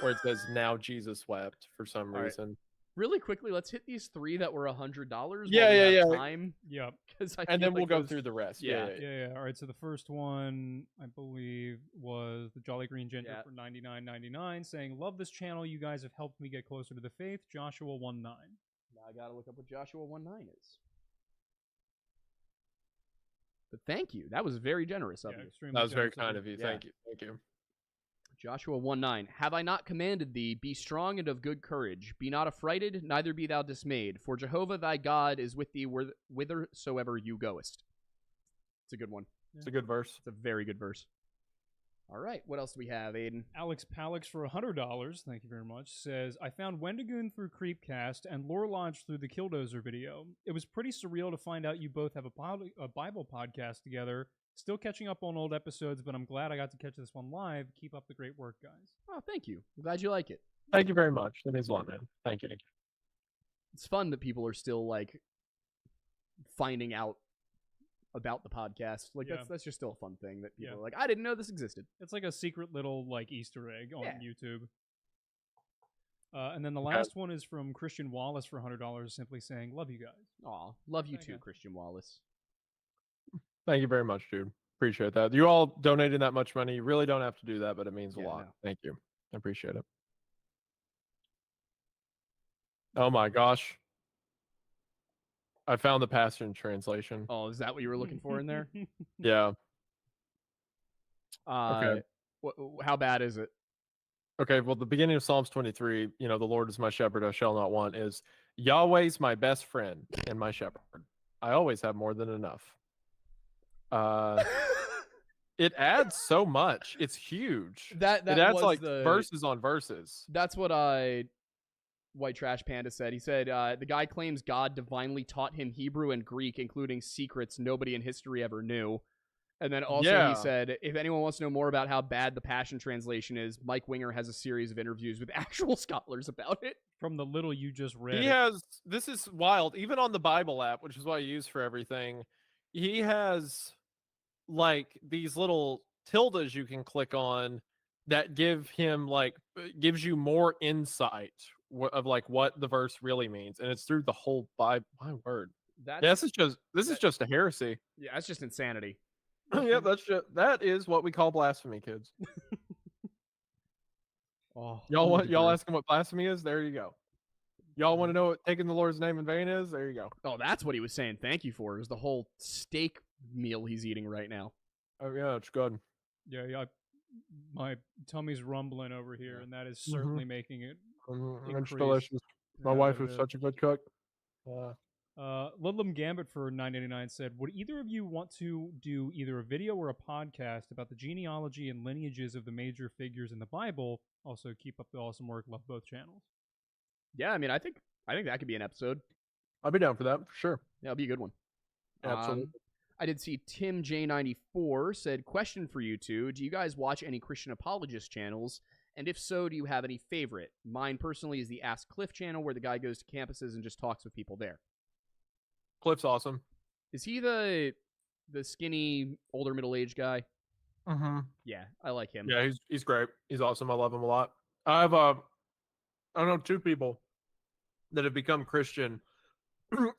where it says now Jesus wept for some All right. reason. Really quickly, let's hit these 3 that were $100. Yeah, while we yeah, have yeah. Time, Yep. because And then we'll go through the rest. yeah. Yeah. All right. So the first one, I believe, was the Jolly Green Ginger Yeah. for $99.99, saying, "Love this channel. You guys have helped me get closer to the faith." Joshua 19. Now I gotta look up what Joshua 1:9 is. But thank you. That was very generous of Yeah, you. extremely That was very generous kind of you. Yeah. Thank you. Thank you. Joshua 1:9. Have I not commanded thee, be strong and of good courage. Be not affrighted, neither be thou dismayed. For Jehovah thy God is with thee whithersoever you goest. It's a good one. It's a good verse. It's a very good verse. All right. What else do we have, Aiden? Alex Palix for $100, thank you very much, says, "I found Wendigoon through Creepcast and Lore Lodge through the Killdozer video. It was pretty surreal to find out you both have a Bible podcast together. Still catching up on old episodes, but I'm glad I got to catch this one live. Keep up the great work, guys." Oh, thank you. I'm glad you like it. Thank you very much. That means a lot, man. Thank you. It's fun that people are still like finding out about the podcast. Like Yeah. that's just still a fun thing that people Yeah. are like, I didn't know this existed. It's like a secret little Easter egg on Yeah. YouTube. And then the last one is from Christian Wallace for $100, simply saying, "Love you guys." Aw, love you Thank too, you. Christian Wallace. Thank you very much, dude. Appreciate that. You all donating that much money. You really don't have to do that, but it means a Yeah, lot. no. Thank you. I appreciate it. Oh my gosh. I found the Passion Translation. Oh, is that what you were looking for in there? Yeah. Okay. How bad is it? Okay, well, the beginning of Psalms 23, the Lord is my shepherd, I shall not want, is Yahweh's my best friend and my shepherd. I always have more than enough. It adds so much. It's huge. That it adds was like the verses on verses. That's what White Trash Panda said. He said the guy claims God divinely taught him Hebrew and Greek, including secrets nobody in history ever knew. And then also he said, if anyone wants to know more about how bad the Passion Translation is, Mike Winger has a series of interviews with actual scholars about it. From the little you just read. He has, this is wild, even on the Bible app, which is what I use for everything, he has like these little tildes you can click on that give him gives you more insight of like what the verse really means, and it's through the whole Bible. My word, this is just a heresy. Yeah, that's just insanity. Yeah, that is what we call blasphemy, kids. Oh, Y'all asking what blasphemy is? There you go. Y'all want to know what taking the Lord's name in vain is? There you go. Oh, that's what he was saying. Thank you for is the whole steak meal he's eating right now. Oh yeah, it's good. Yeah. My tummy's rumbling over here, and that is certainly making it. It's Increase. delicious. My Yeah, wife it is is. such a good cook. Ludlam Gambit for $9.99 said, "Would either of you want to do either a video or a podcast about the genealogy and lineages of the major figures in the Bible? Also, keep up the awesome work. Love both channels." Yeah, I mean, I think that could be an episode. I'd be down for that for sure. Yeah, it'll be a good one. Absolutely. I did see Tim J94 said, question for you two. Do you guys watch any Christian apologist channels? And if so, do you have any favorite? Mine personally is the Ask Cliff channel, where the guy goes to campuses and just talks with people there. Cliff's awesome. Is he the skinny, older, middle-aged guy? Mm-hmm. Yeah, I like him. Yeah, he's great. He's awesome. I love him a lot. I know 2 people that have become Christian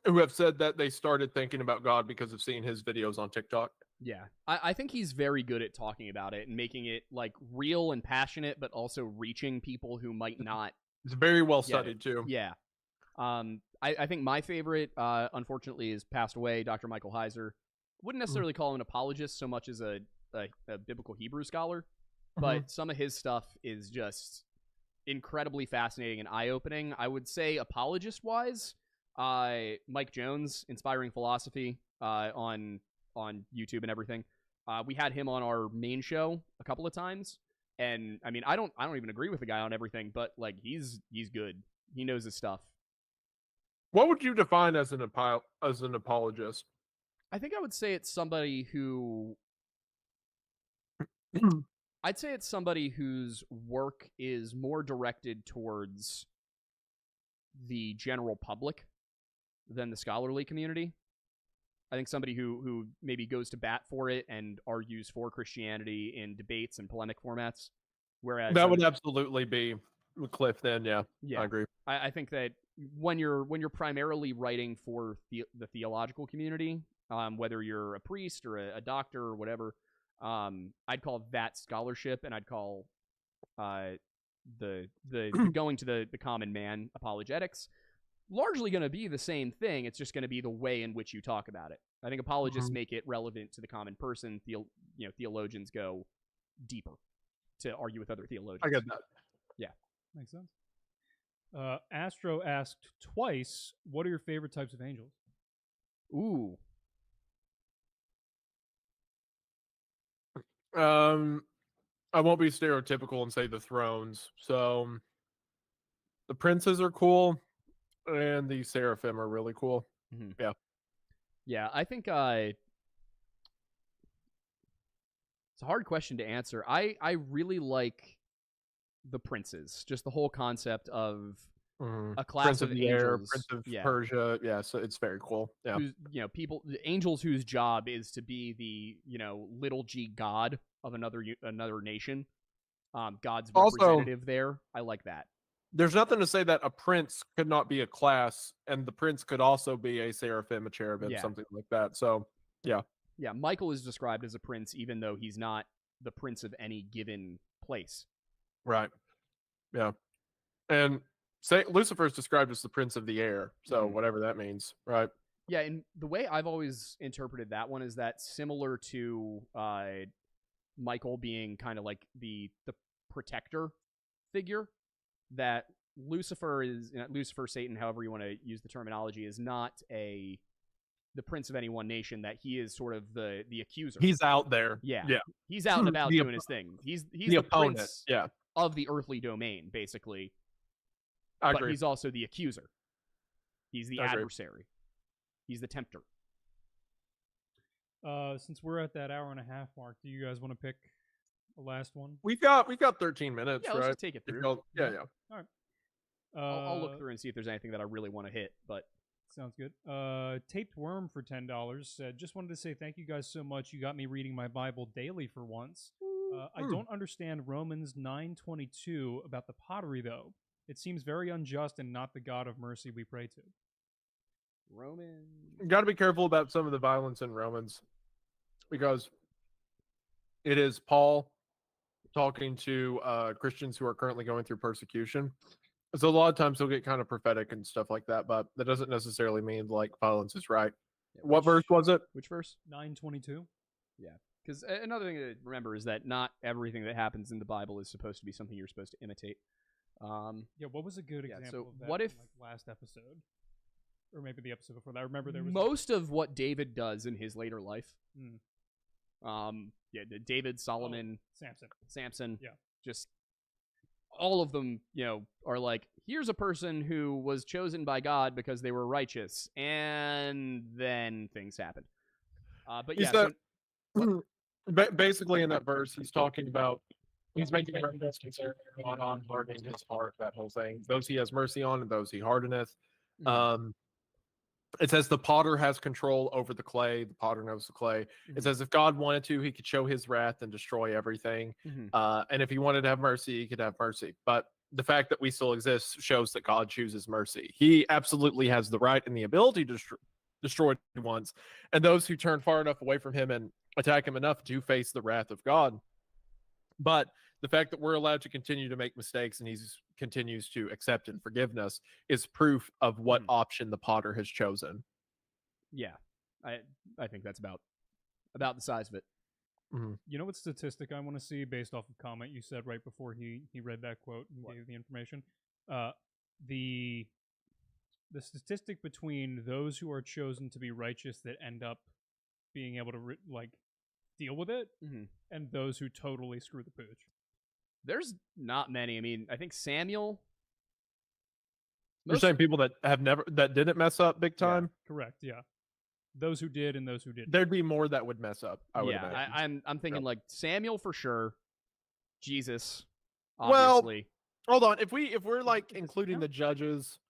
who have said that they started thinking about God because of seeing his videos on TikTok. Yeah, I think he's very good at talking about it and making it like real and passionate, but also reaching people who might not. It's very well studied too. Yeah. I think my favorite, unfortunately, is passed away, Dr. Michael Heiser. Wouldn't necessarily call him an apologist so much as a biblical Hebrew scholar, but some of his stuff is just incredibly fascinating and eye-opening. I would say apologist-wise, Mike Jones, Inspiring Philosophy, on YouTube and everything. We had him on our main show a couple of times, and I mean, I don't even agree with the guy on everything, but like he's good. He knows his stuff. What would you define as an apologist? I think I would say it's somebody who I'd say it's somebody whose work is more directed towards the general public than the scholarly community. I think somebody who maybe goes to bat for it and argues for Christianity in debates and polemic formats. Whereas that would absolutely be Cliff then, yeah. I agree. I think that when you're primarily writing for the theological community, whether you're a priest or a doctor or whatever, I'd call that scholarship, and I'd call the going to the common man apologetics largely going to be the same thing. It's just going to be the way in which you talk about it. I think apologists make it relevant to the common person. Theologians go deeper to argue with other theologians. I get that. Yeah. Makes sense. Astro asked twice, what are your favorite types of angels? Ooh. I won't be stereotypical and say the thrones. So the princes are cool, and the seraphim are really cool. Mm-hmm. Yeah. Yeah, I think it's a hard question to answer. I really like the princes, just the whole concept of a class Prince of the angels, Air, Prince of Persia. Yeah, so it's very cool. Yeah, the angels whose job is to be the little g god of another nation, God's representative there. I like that. There's nothing to say that a prince could not be a class, and the prince could also be a seraphim, a cherubim, something like that. So, yeah. Yeah, Michael is described as a prince, even though he's not the prince of any given place. Right. Yeah. And Lucifer is described as the prince of the air, so whatever that means, right? Yeah, and the way I've always interpreted that one is that similar to Michael being kind of like the protector figure, that Lucifer, Satan, however you want to use the terminology, is not the prince of any one nation, that he is sort of the accuser. He's out there. Yeah. He's out and about doing his thing. He's the opponent prince of the earthly domain, basically. I but agree. He's also the accuser. He's the adversary. He's the tempter. Since we're at that hour and a half mark, do you guys want to pick the last one? We got 13 minutes, yeah, right? Let's just take it through. All right. I'll look through and see if there's anything that I really want to hit, but sounds good. Taped Worm for $10 said, just wanted to say thank you guys so much. You got me reading my Bible daily for once. I don't understand Romans 9:22 about the pottery, though. It seems very unjust and not the God of mercy we pray to. Romans. Got to be careful about some of the violence in Romans, because it is Paul talking to Christians who are currently going through persecution. So a lot of times he'll get kind of prophetic and stuff like that, but that doesn't necessarily mean like violence is right. Yeah, what verse was it? Which verse? 9:22. Yeah, because another thing to remember is that not everything that happens in the Bible is supposed to be something you're supposed to imitate. What was a good example of that? What if last episode, or maybe the episode before that? I remember there was most of what David does in his later life. David, Solomon, Samson. Yeah, just all of them, are like, here's a person who was chosen by God because they were righteous, and then things happened. But He yeah, said, so, basically in that verse, he's making reference concerning God on hardening his heart, that whole thing. Those he has mercy on and those he hardeneth. Mhm. It says the potter has control over the clay. The potter knows the clay. It Mhm. says if God wanted to, he could show his wrath and destroy everything. Mhm. And if he wanted to have mercy, he could have mercy. But the fact that we still exist shows that God chooses mercy. He absolutely has the right and the ability to destroy once. And those who turn far enough away from him and attack him enough do face the wrath of God. But the fact that we're allowed to continue to make mistakes and he continues to accept and forgiveness is proof of what option the potter has chosen. Yeah, I think that's about the size of it. You know what statistic I want to see based off of comment you said right before he read that quote and gave the information? The statistic between those who are chosen to be righteous that end up being able to deal with it, and those who totally screw the pooch. There's not many. I mean, I think Samuel. You're saying people that didn't mess up big time? Yeah, correct. Yeah, those who did and those who didn't. There'd be more that would mess up. I would imagine. I'm thinking like Samuel for sure. Jesus, Well, obviously. hold on. If we're like including the judges,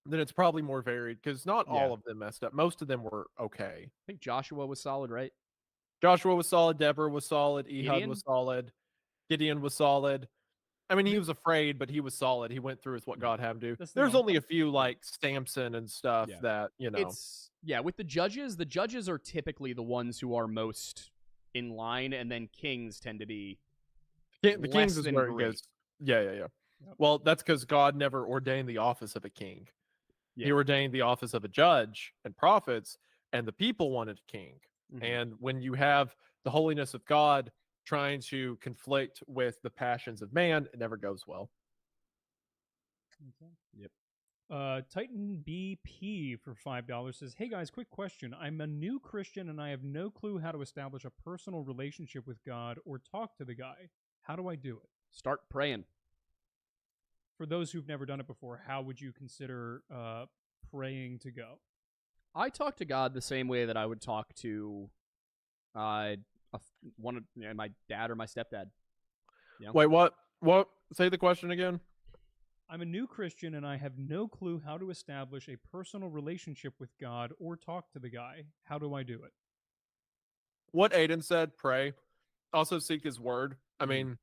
then it's probably more varied because not all of them messed up. Most of them were okay. I think Joshua was solid, right? Joshua was solid. Deborah was solid. Ehud Gideon? was solid. Gideon was solid. I mean, he was afraid, but he was solid. He went through with what God had him do. There's only a few like Samson and stuff that, you know. It's with the judges are typically the ones who are most in line, and then kings tend to be the kings is where it goes. Yeah. Yep. Well, that's because God never ordained the office of a king. He ordained the office of a judge and prophets, and the people wanted a king. And when you have the holiness of God trying to conflict with the passions of man, it never goes well. Okay. Yep. Titan BP for $5 says, "Hey guys, quick question. I'm a new Christian and I have no clue how to establish a personal relationship with God or talk to the guy. How do I do it?" Start praying. For those who've never done it before, how would you consider praying to go? I talk to God the same way that I would talk to one of my dad or my stepdad. You know? Wait, what? Say the question again. I'm a new Christian and I have no clue how to establish a personal relationship with God or talk to the guy. How do I do it? What Aiden said, pray. Also seek his word. I mean,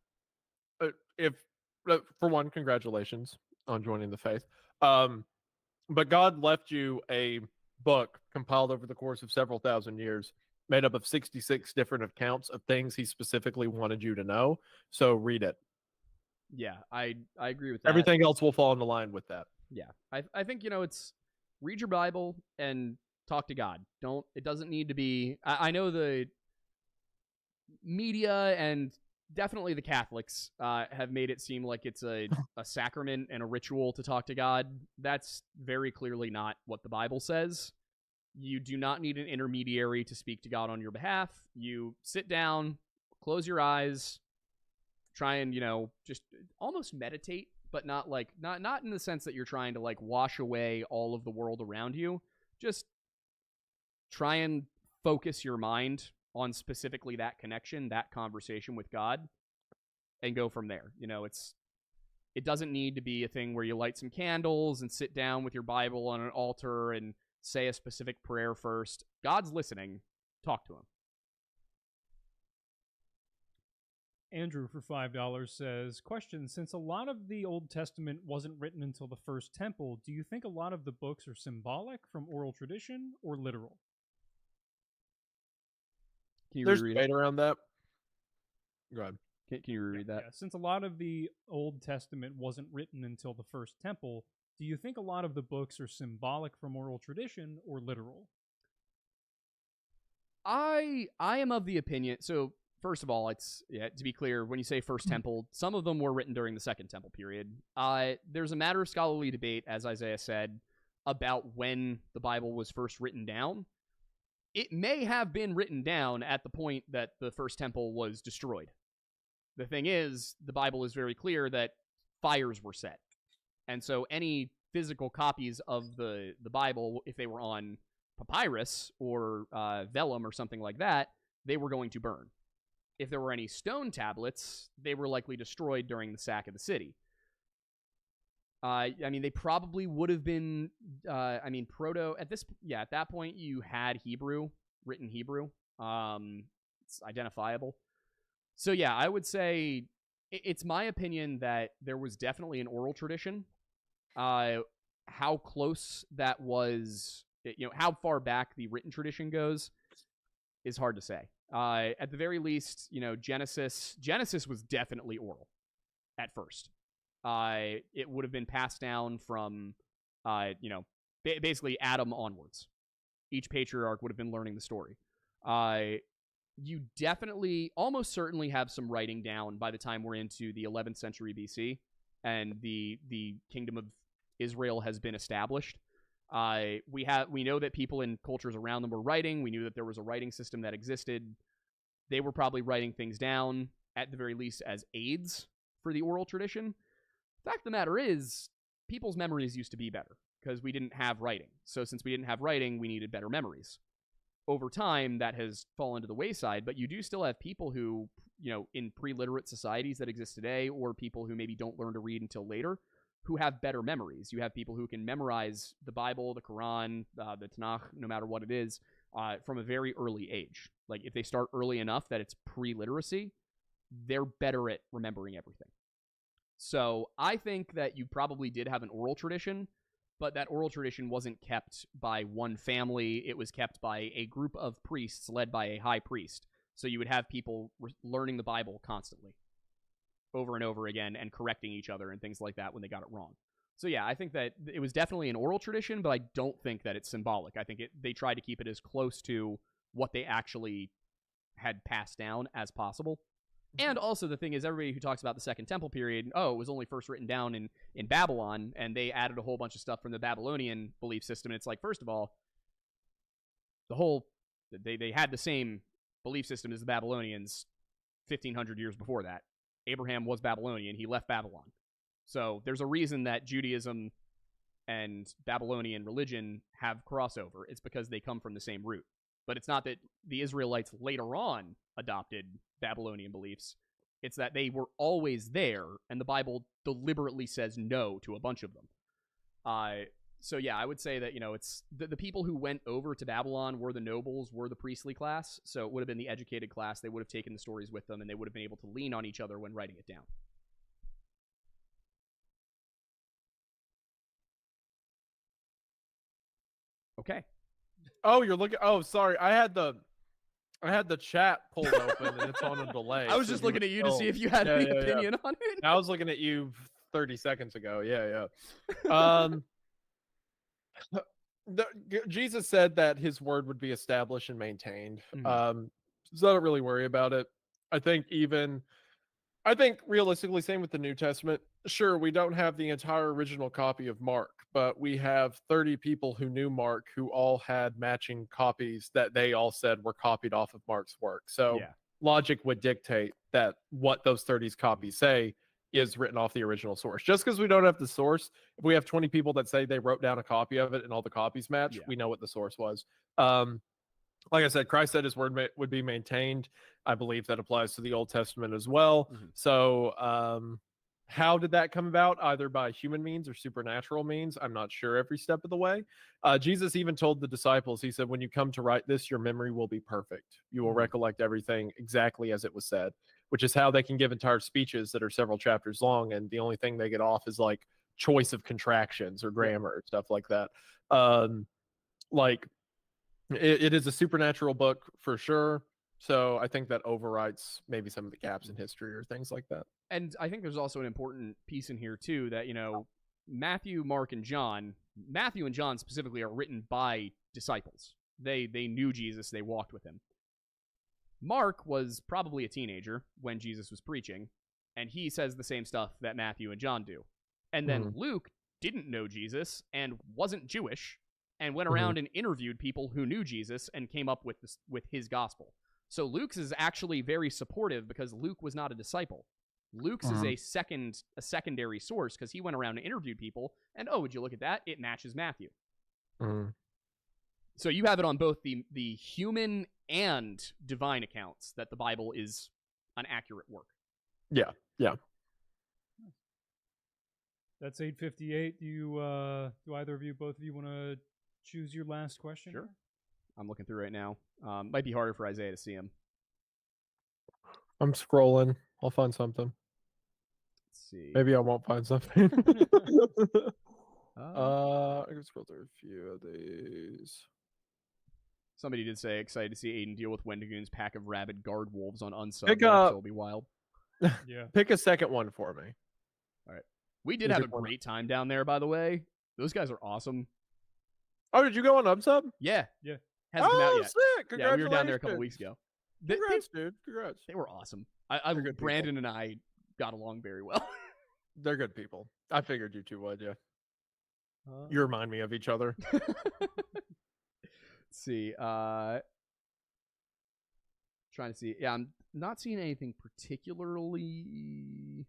for one, congratulations on joining the faith. But God left you a book compiled over the course of several thousand years, made up of 66 different accounts of things he specifically wanted you to know. So read it. Yeah, I agree with that. Everything else will fall into line with that. Yeah, I think it's read your Bible and talk to God. It doesn't need to be. I know the media and definitely the Catholics have made it seem like it's a sacrament and a ritual to talk to God. That's very clearly not what the Bible says. You do not need an intermediary to speak to God on your behalf. You sit down, close your eyes, try and, just almost meditate, but not in the sense that you're trying to like wash away all of the world around you. Just try and focus your mind on specifically that connection, that conversation with God, and go from there. It doesn't need to be a thing where you light some candles and sit down with your Bible on an altar and say a specific prayer first. God's listening. Talk to him. Andrew for $5 says, question, since a lot of the Old Testament wasn't written until the First Temple, do you think a lot of the books are symbolic from oral tradition or literal? There's debate around that. Go ahead. Can you reread that? Yeah. Since a lot of the Old Testament wasn't written until the First Temple, do you think a lot of the books are symbolic from oral tradition or literal? I am of the opinion. So first of all, to be clear, when you say First Temple, some of them were written during the Second Temple period. There's a matter of scholarly debate, as Isaiah said, about when the Bible was first written down. It may have been written down at the point that the First Temple was destroyed. The thing is, the Bible is very clear that fires were set. And so any physical copies of the Bible, if they were on papyrus or vellum or something like that, they were going to burn. If there were any stone tablets, they were likely destroyed during the sack of the city. I mean, they probably would have been, at that point, you had Hebrew, written Hebrew. It's identifiable. So, yeah, I would say it's my opinion that there was definitely an oral tradition. How close that was, how far back the written tradition goes is hard to say. At the very least, Genesis was definitely oral at first. It would have been passed down from, basically Adam onwards. Each patriarch would have been learning the story. You definitely, almost certainly have some writing down by the time we're into the 11th century BC, and the kingdom of Israel has been established. We know that people in cultures around them were writing. We knew that there was a writing system that existed. They were probably writing things down, at the very least, as aids for the oral tradition. Fact of the matter is, people's memories used to be better because we didn't have writing. So since we didn't have writing, we needed better memories. Over time, that has fallen to the wayside, but you do still have people who, in pre-literate societies that exist today, or people who maybe don't learn to read until later, who have better memories. You have people who can memorize the Bible, the Quran, the Tanakh, no matter what it is, from a very early age. Like, if they start early enough that it's pre-literacy, they're better at remembering everything. So I think that you probably did have an oral tradition, but that oral tradition wasn't kept by one family. It was kept by a group of priests led by a high priest. So you would have people learning the Bible constantly, over and over again, and correcting each other and things like that when they got it wrong. So yeah, I think that it was definitely an oral tradition, but I don't think that it's symbolic. I think they tried to keep it as close to what they actually had passed down as possible. And also the thing is, everybody who talks about the Second Temple period, it was only first written down in Babylon, and they added a whole bunch of stuff from the Babylonian belief system. And it's like, first of all, they had the same belief system as the Babylonians 1,500 years before that. Abraham was Babylonian. He left Babylon. So there's a reason that Judaism and Babylonian religion have crossover. It's because they come from the same root. But it's not that the Israelites later on adopted Babylonian beliefs. It's that they were always there, and the Bible deliberately says no to a bunch of them. So yeah, I would say that, it's the people who went over to Babylon were the nobles, were the priestly class. So it would have been the educated class. They would have taken the stories with them, and they would have been able to lean on each other when writing it down. Okay. Oh, you're looking. Oh, sorry. I had the chat pulled open and it's on a delay. I was just looking at you to see if you had any opinion on it. I was looking at you 30 seconds ago. Yeah. Jesus said that his word would be established and maintained. So I don't really worry about it. I think realistically, same with the New Testament. Sure, we don't have the entire original copy of Mark, but we have 30 people who knew Mark who all had matching copies that they all said were copied off of Mark's work. So logic would dictate that what those 30 copies say is written off the original source. Just because we don't have the source, if we have 20 people that say they wrote down a copy of it and all the copies match, we know what the source was. Like I said, Christ said his word would be maintained. I believe that applies to the Old Testament as well. So how did that come about? Either by human means or supernatural means. I'm not sure every step of the way. Jesus even told the disciples, he said, when you come to write this, your memory will be perfect. You will recollect everything exactly as it was said, which is how they can give entire speeches that are several chapters long. And the only thing they get off is like choice of contractions or grammar or stuff like that. It is a supernatural book for sure. So I think that overwrites maybe some of the gaps in history or things like that. And I think there's also an important piece in here too, that, Matthew, Mark, and John, Matthew and John specifically, are written by disciples. They knew Jesus, they walked with him. Mark was probably a teenager when Jesus was preaching, and he says the same stuff that Matthew and John do. And then Luke didn't know Jesus and wasn't Jewish, and went around and interviewed people who knew Jesus and came up with his gospel. So Luke's is actually very supportive because Luke was not a disciple. Luke's is a secondary source because he went around and interviewed people, and would you look at that? It matches Matthew. So you have it on both the human and divine accounts that the Bible is an accurate work. Yeah. That's 8:58. Do either of you, both of you, want to choose your last question? Sure. I'm looking through right now. Might be harder for Isaiah to see him. I'm scrolling. I'll find something. Let's see. Maybe I won't find something. I can scroll through a few of these. Somebody did say excited to see Aiden deal with Wendigoon's pack of rabid guard wolves on Unsub. Pick up. It'll be wild. Yeah. Pick a second one for me. We did You have a pick one. great time down there, by the way. Those guys are awesome. Oh, did you go on Upsub? Yeah. Yeah. Hasn't come out yet. Sick! Yeah, we were down there a couple weeks ago. Congrats, dude. Congrats. They were awesome. They're good Brandon and I got along very well. They're good people. I figured you two would, yeah. You remind me of each other. Let's see. Trying to see. Yeah, I'm not seeing anything particularly.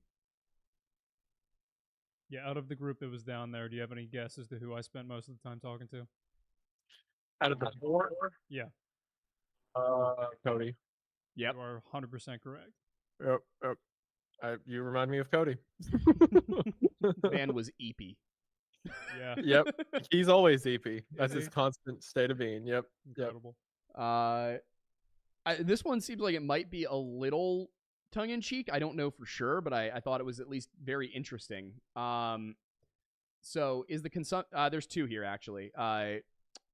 Yeah, out of the group that was down there, do you have any guess as to who I spent most of the time talking to? Out of the four? Yeah. Cody. Yep. You are 100% correct. Yep. You remind me of Cody. Van was eepy. Yeah. Yep. He's always EP. That's Is his he? constant state of being. Yep. Incredible. This one seems like it might be a little tongue-in-cheek. I don't know for sure, but I thought it was at least very interesting. So is the there's two here actually.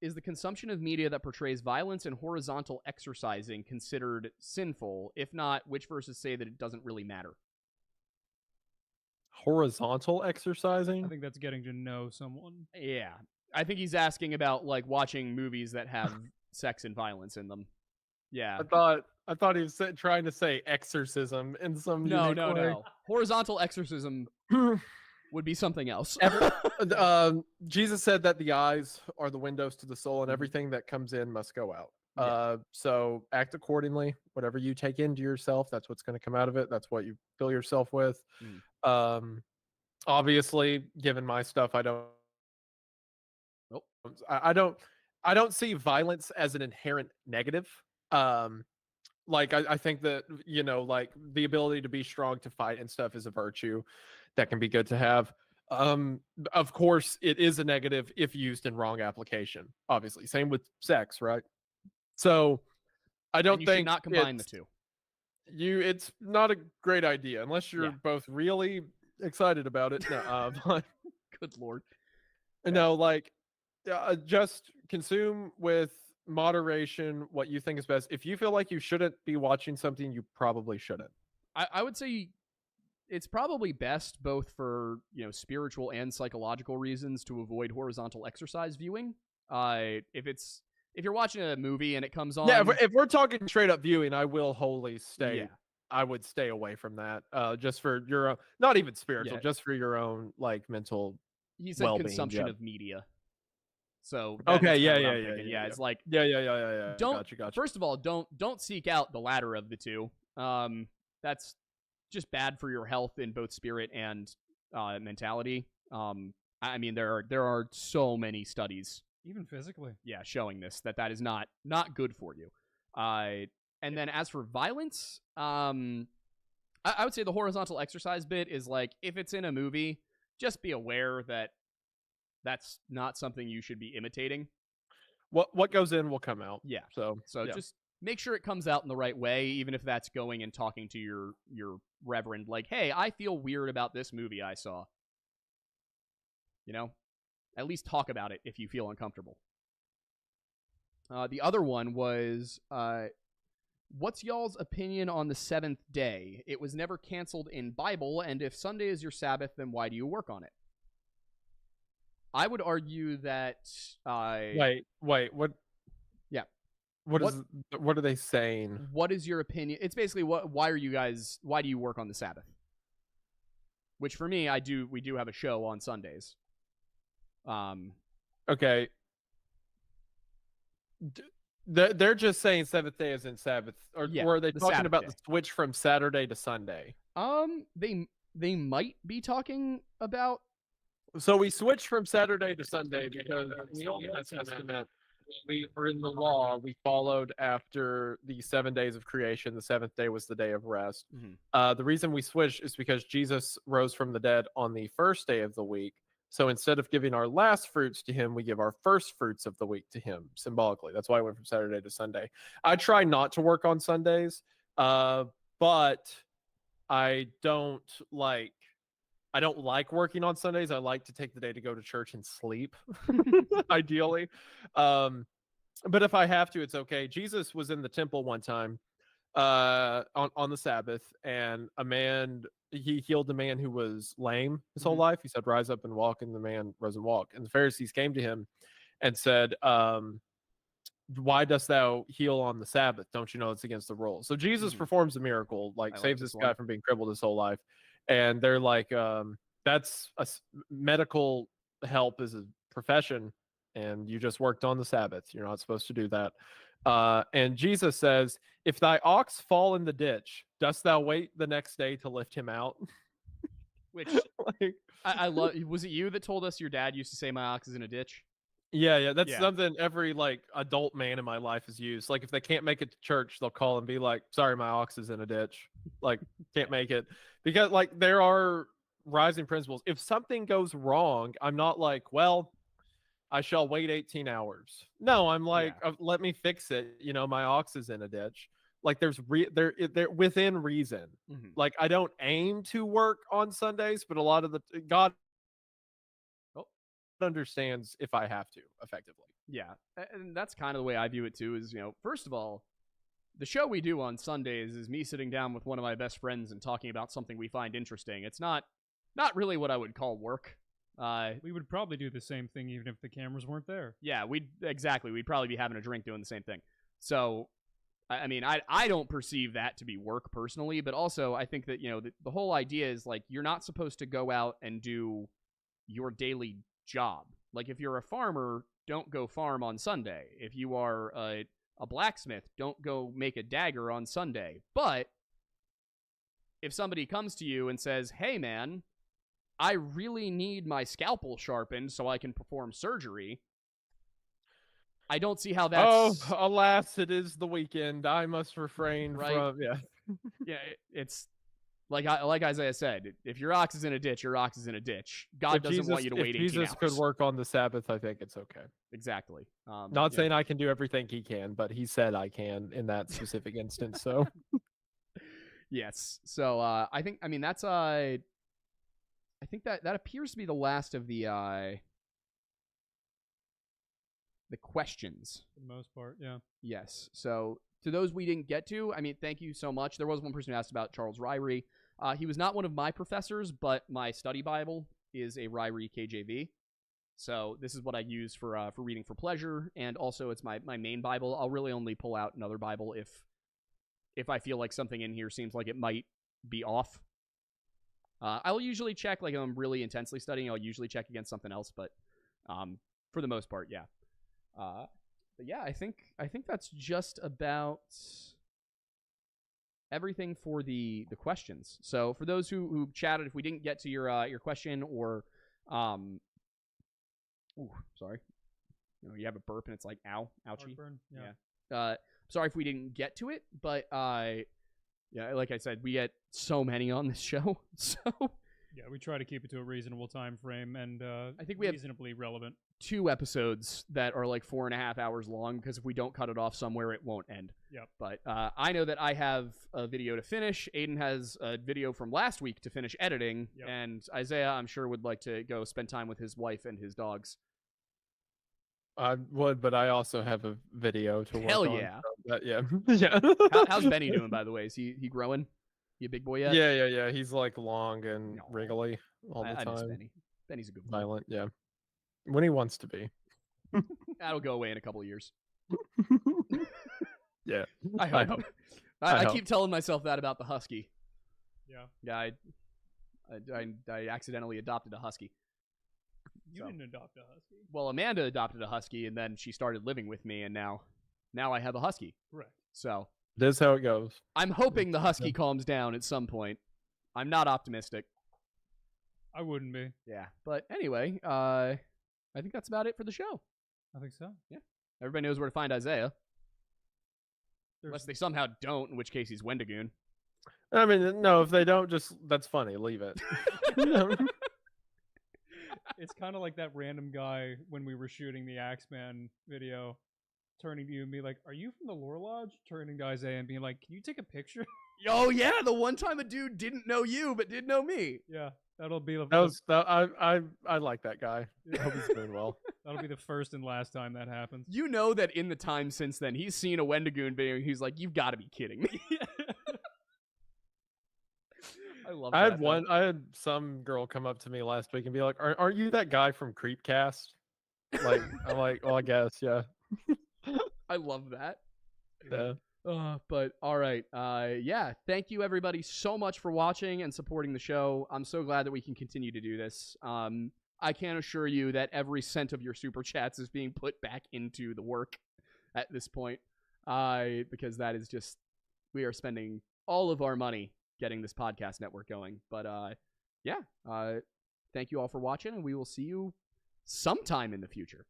Is the consumption of media that portrays violence and horizontal exercising considered sinful? If not, which verses say that it doesn't really matter? Horizontal exercising? I think that's getting to know someone. Yeah. I think he's asking about like watching movies that have sex and violence in them. Yeah. I thought he was trying to say exorcism in some unique way. No. Horizontal exorcism would be something else. Jesus said that the eyes are the windows to the soul, and everything that comes in must go out. Yeah. So act accordingly. Whatever you take into yourself, that's what's going to come out of it. That's what you fill yourself with. Obviously, given my stuff, I don't. Nope. I don't see violence as an inherent negative. Like I think that, you know, like the ability to be strong to fight and stuff is a virtue that can be good to have. Of course, it is a negative if used in wrong application. Obviously, same with sex, right? So I don't you think should not combine the two. It's not a great idea unless you're Yeah. both really excited about it. No, but Good Lord. no, like just consume with moderation what you think is best. If you feel like you shouldn't be watching something, you probably shouldn't. I would say it's probably best both for, you know, spiritual and psychological reasons to avoid horizontal exercise viewing. If you're watching a movie and it comes on, Yeah, if we're talking straight up viewing, I will wholly stay. Yeah. I would stay away from that. Just for your own, not even spiritual, Yeah. just for your own like mental. he said well-being, consumption yeah. of media. So Okay, that's yeah, kinda what I'm yeah, thinking. yeah. It's like Yeah. don't Gotcha. first of all don't seek out the latter of the two. That's just bad for your health in both spirit and mentality. I mean there are so many studies, Even physically. yeah, showing this that is not good for you. And then as for violence, I would say the horizontal exercise bit is like if it's in a movie, just be aware that that's not something you should be imitating. What goes in will come out. Yeah. So yeah. Just make sure it comes out in the right way, even if that's going and talking to your reverend, like, hey, I feel weird about this movie I saw. You know? At least talk about it if you feel uncomfortable. The other one was, what's y'all's opinion on the seventh day? It was never canceled in Bible, and if Sunday is your Sabbath, then why do you work on it? I would argue that... Wait, what? Yeah. What are they saying? What is your opinion? It's basically why do you work on the Sabbath? Which for me, we do have a show on Sundays. Okay. They're just saying seventh day is in Sabbath, or are they the talking Sabbath about day. the switch from Saturday to Sunday? They might be talking about. So we switched from Saturday to Sunday because in the Old Testament we are in the law, we followed after the 7 days of creation. The seventh day was the day of rest. The reason we switched is because Jesus rose from the dead on the first day of the week. So instead of giving our last fruits to him, we give our first fruits of the week to him symbolically. That's why I went from Saturday to Sunday. I try not to work on Sundays, but I don't like working on Sundays. I like to take the day to go to church and sleep, ideally. But if I have to, it's okay. Jesus was in the temple one time on the Sabbath, and he healed a man who was lame his whole life. He said, "Rise up and walk," and the man rose and walked. And the Pharisees came to him and said, "Why dost thou heal on the Sabbath? Don't you know it's against the rules?" So Jesus performs a miracle, saves this guy from being crippled his whole life. And they're like, that's medical help is a profession, and you just worked on the Sabbath. You're not supposed to do that. And Jesus says, "If thy ox fall in the ditch, dost thou wait the next day to lift him out?" Which I love. Was it you that told us your dad used to say my ox is in a ditch? Yeah. That's something every adult man in my life has used. Like if they can't make it to church, they'll call and be like, "Sorry, my ox is in a ditch. Can't make it." Because there are rising principles. If something goes wrong, I'm not like, "Well, I shall wait 18 hours." No, I'm like, "Let me fix it. My ox is in a ditch." They're within reason. I don't aim to work on Sundays, but a lot of God understands if I have to effectively. Yeah, and that's kind of the way I view it too. Is first of all, the show we do on Sundays is me sitting down with one of my best friends and talking about something we find interesting. It's not really what I would call work. We would probably do the same thing even if the cameras weren't there. Yeah, we'd probably be having a drink doing the same thing. So, I mean, I don't perceive that to be work personally, but also I think that the whole idea is you're not supposed to go out and do your daily job. If you're a farmer, don't go farm on Sunday. If you are a blacksmith, don't go make a dagger on Sunday. But if somebody comes to you and says, "Hey man, I really need my scalpel sharpened so I can perform surgery," I don't see how that's... Oh, alas, it is the weekend. I must refrain from... Yeah. Yeah, it's... Like Isaiah said, if your ox is in a ditch, your ox is in a ditch. God doesn't want you to wait 18 hours. If Jesus could work on the Sabbath, I think it's okay. Exactly. Not saying I can do everything he can, but he said I can in that specific instance. So, yes. So I think that's I think that appears to be the last of the questions. For the most part, yeah. Yes. So to those we didn't get to, thank you so much. There was one person who asked about Charles Ryrie. He was not one of my professors, but my study Bible is a Ryrie KJV. So this is what I use for reading for pleasure, and also it's my main Bible. I'll really only pull out another Bible if I feel like something in here seems like it might be off. I'll usually check, if I'm really intensely studying, I'll usually check against something else, but for the most part, yeah. But yeah, I think that's just about everything for the questions. So for those who chatted, if we didn't get to your question or sorry, you have a burp and it's like ow, ouchie. Heartburn, yeah. Sorry if we didn't get to it, but yeah, like I said, we get so many on this show, so yeah, we try to keep it to a reasonable time frame and I think we have reasonably relevant. 2 episodes that are 4.5 hours long, because if we don't cut it off somewhere, it won't end. Yep. But I know that I have a video to finish. Aiden has a video from last week to finish editing. Yep. And Isaiah, I'm sure, would like to go spend time with his wife and his dogs. I would, but I also have a video to work Hell on. yeah. So yeah. Yeah. How's Benny doing, by the way? Is he growing? He a big boy yet? Yeah. He's long and wriggly all the I time. miss Benny. Benny's a good boy. Violent, yeah. When he wants to be. That'll go away in a couple of years. Yeah. I hope. I keep telling myself that about the husky. Yeah. Yeah, I accidentally adopted a husky. You didn't adopt a husky. Well, Amanda adopted a husky, and then she started living with me, and now I have a husky. Correct. So this is how it goes. I'm hoping the husky calms down at some point. I'm not optimistic. I wouldn't be. Yeah, but anyway, I think that's about it for the show. I think so. Yeah. Everybody knows where to find Isaiah. Unless they somehow don't, in which case he's Wendigoon. I mean, no, if they don't, just that's funny. Leave it. It's kind of like that random guy when we were shooting the Axeman video, turning to you and be like, "Are you from the Lore Lodge?" Turning to Isaiah and being like, "Can you take a picture?" Oh yeah, the one time a dude didn't know you but did know me. Yeah, that'll be I like that guy. I hope he's doing well. That'll be the first and last time that happens. You know that in the time since then, he's seen a Wendigoon video and he's like, "You've got to be kidding me." I love that. I had some girl come up to me last week and be like, aren't you that guy from Creepcast? Like, I'm like, well, I guess, yeah. I love that. Yeah. But all right. Yeah. Thank you everybody so much for watching and supporting the show. I'm so glad that we can continue to do this. I can assure you that every cent of your super chats is being put back into the work at this point. Because that is just, we are spending all of our money getting this podcast network going. But yeah. Thank you all for watching, and we will see you sometime in the future.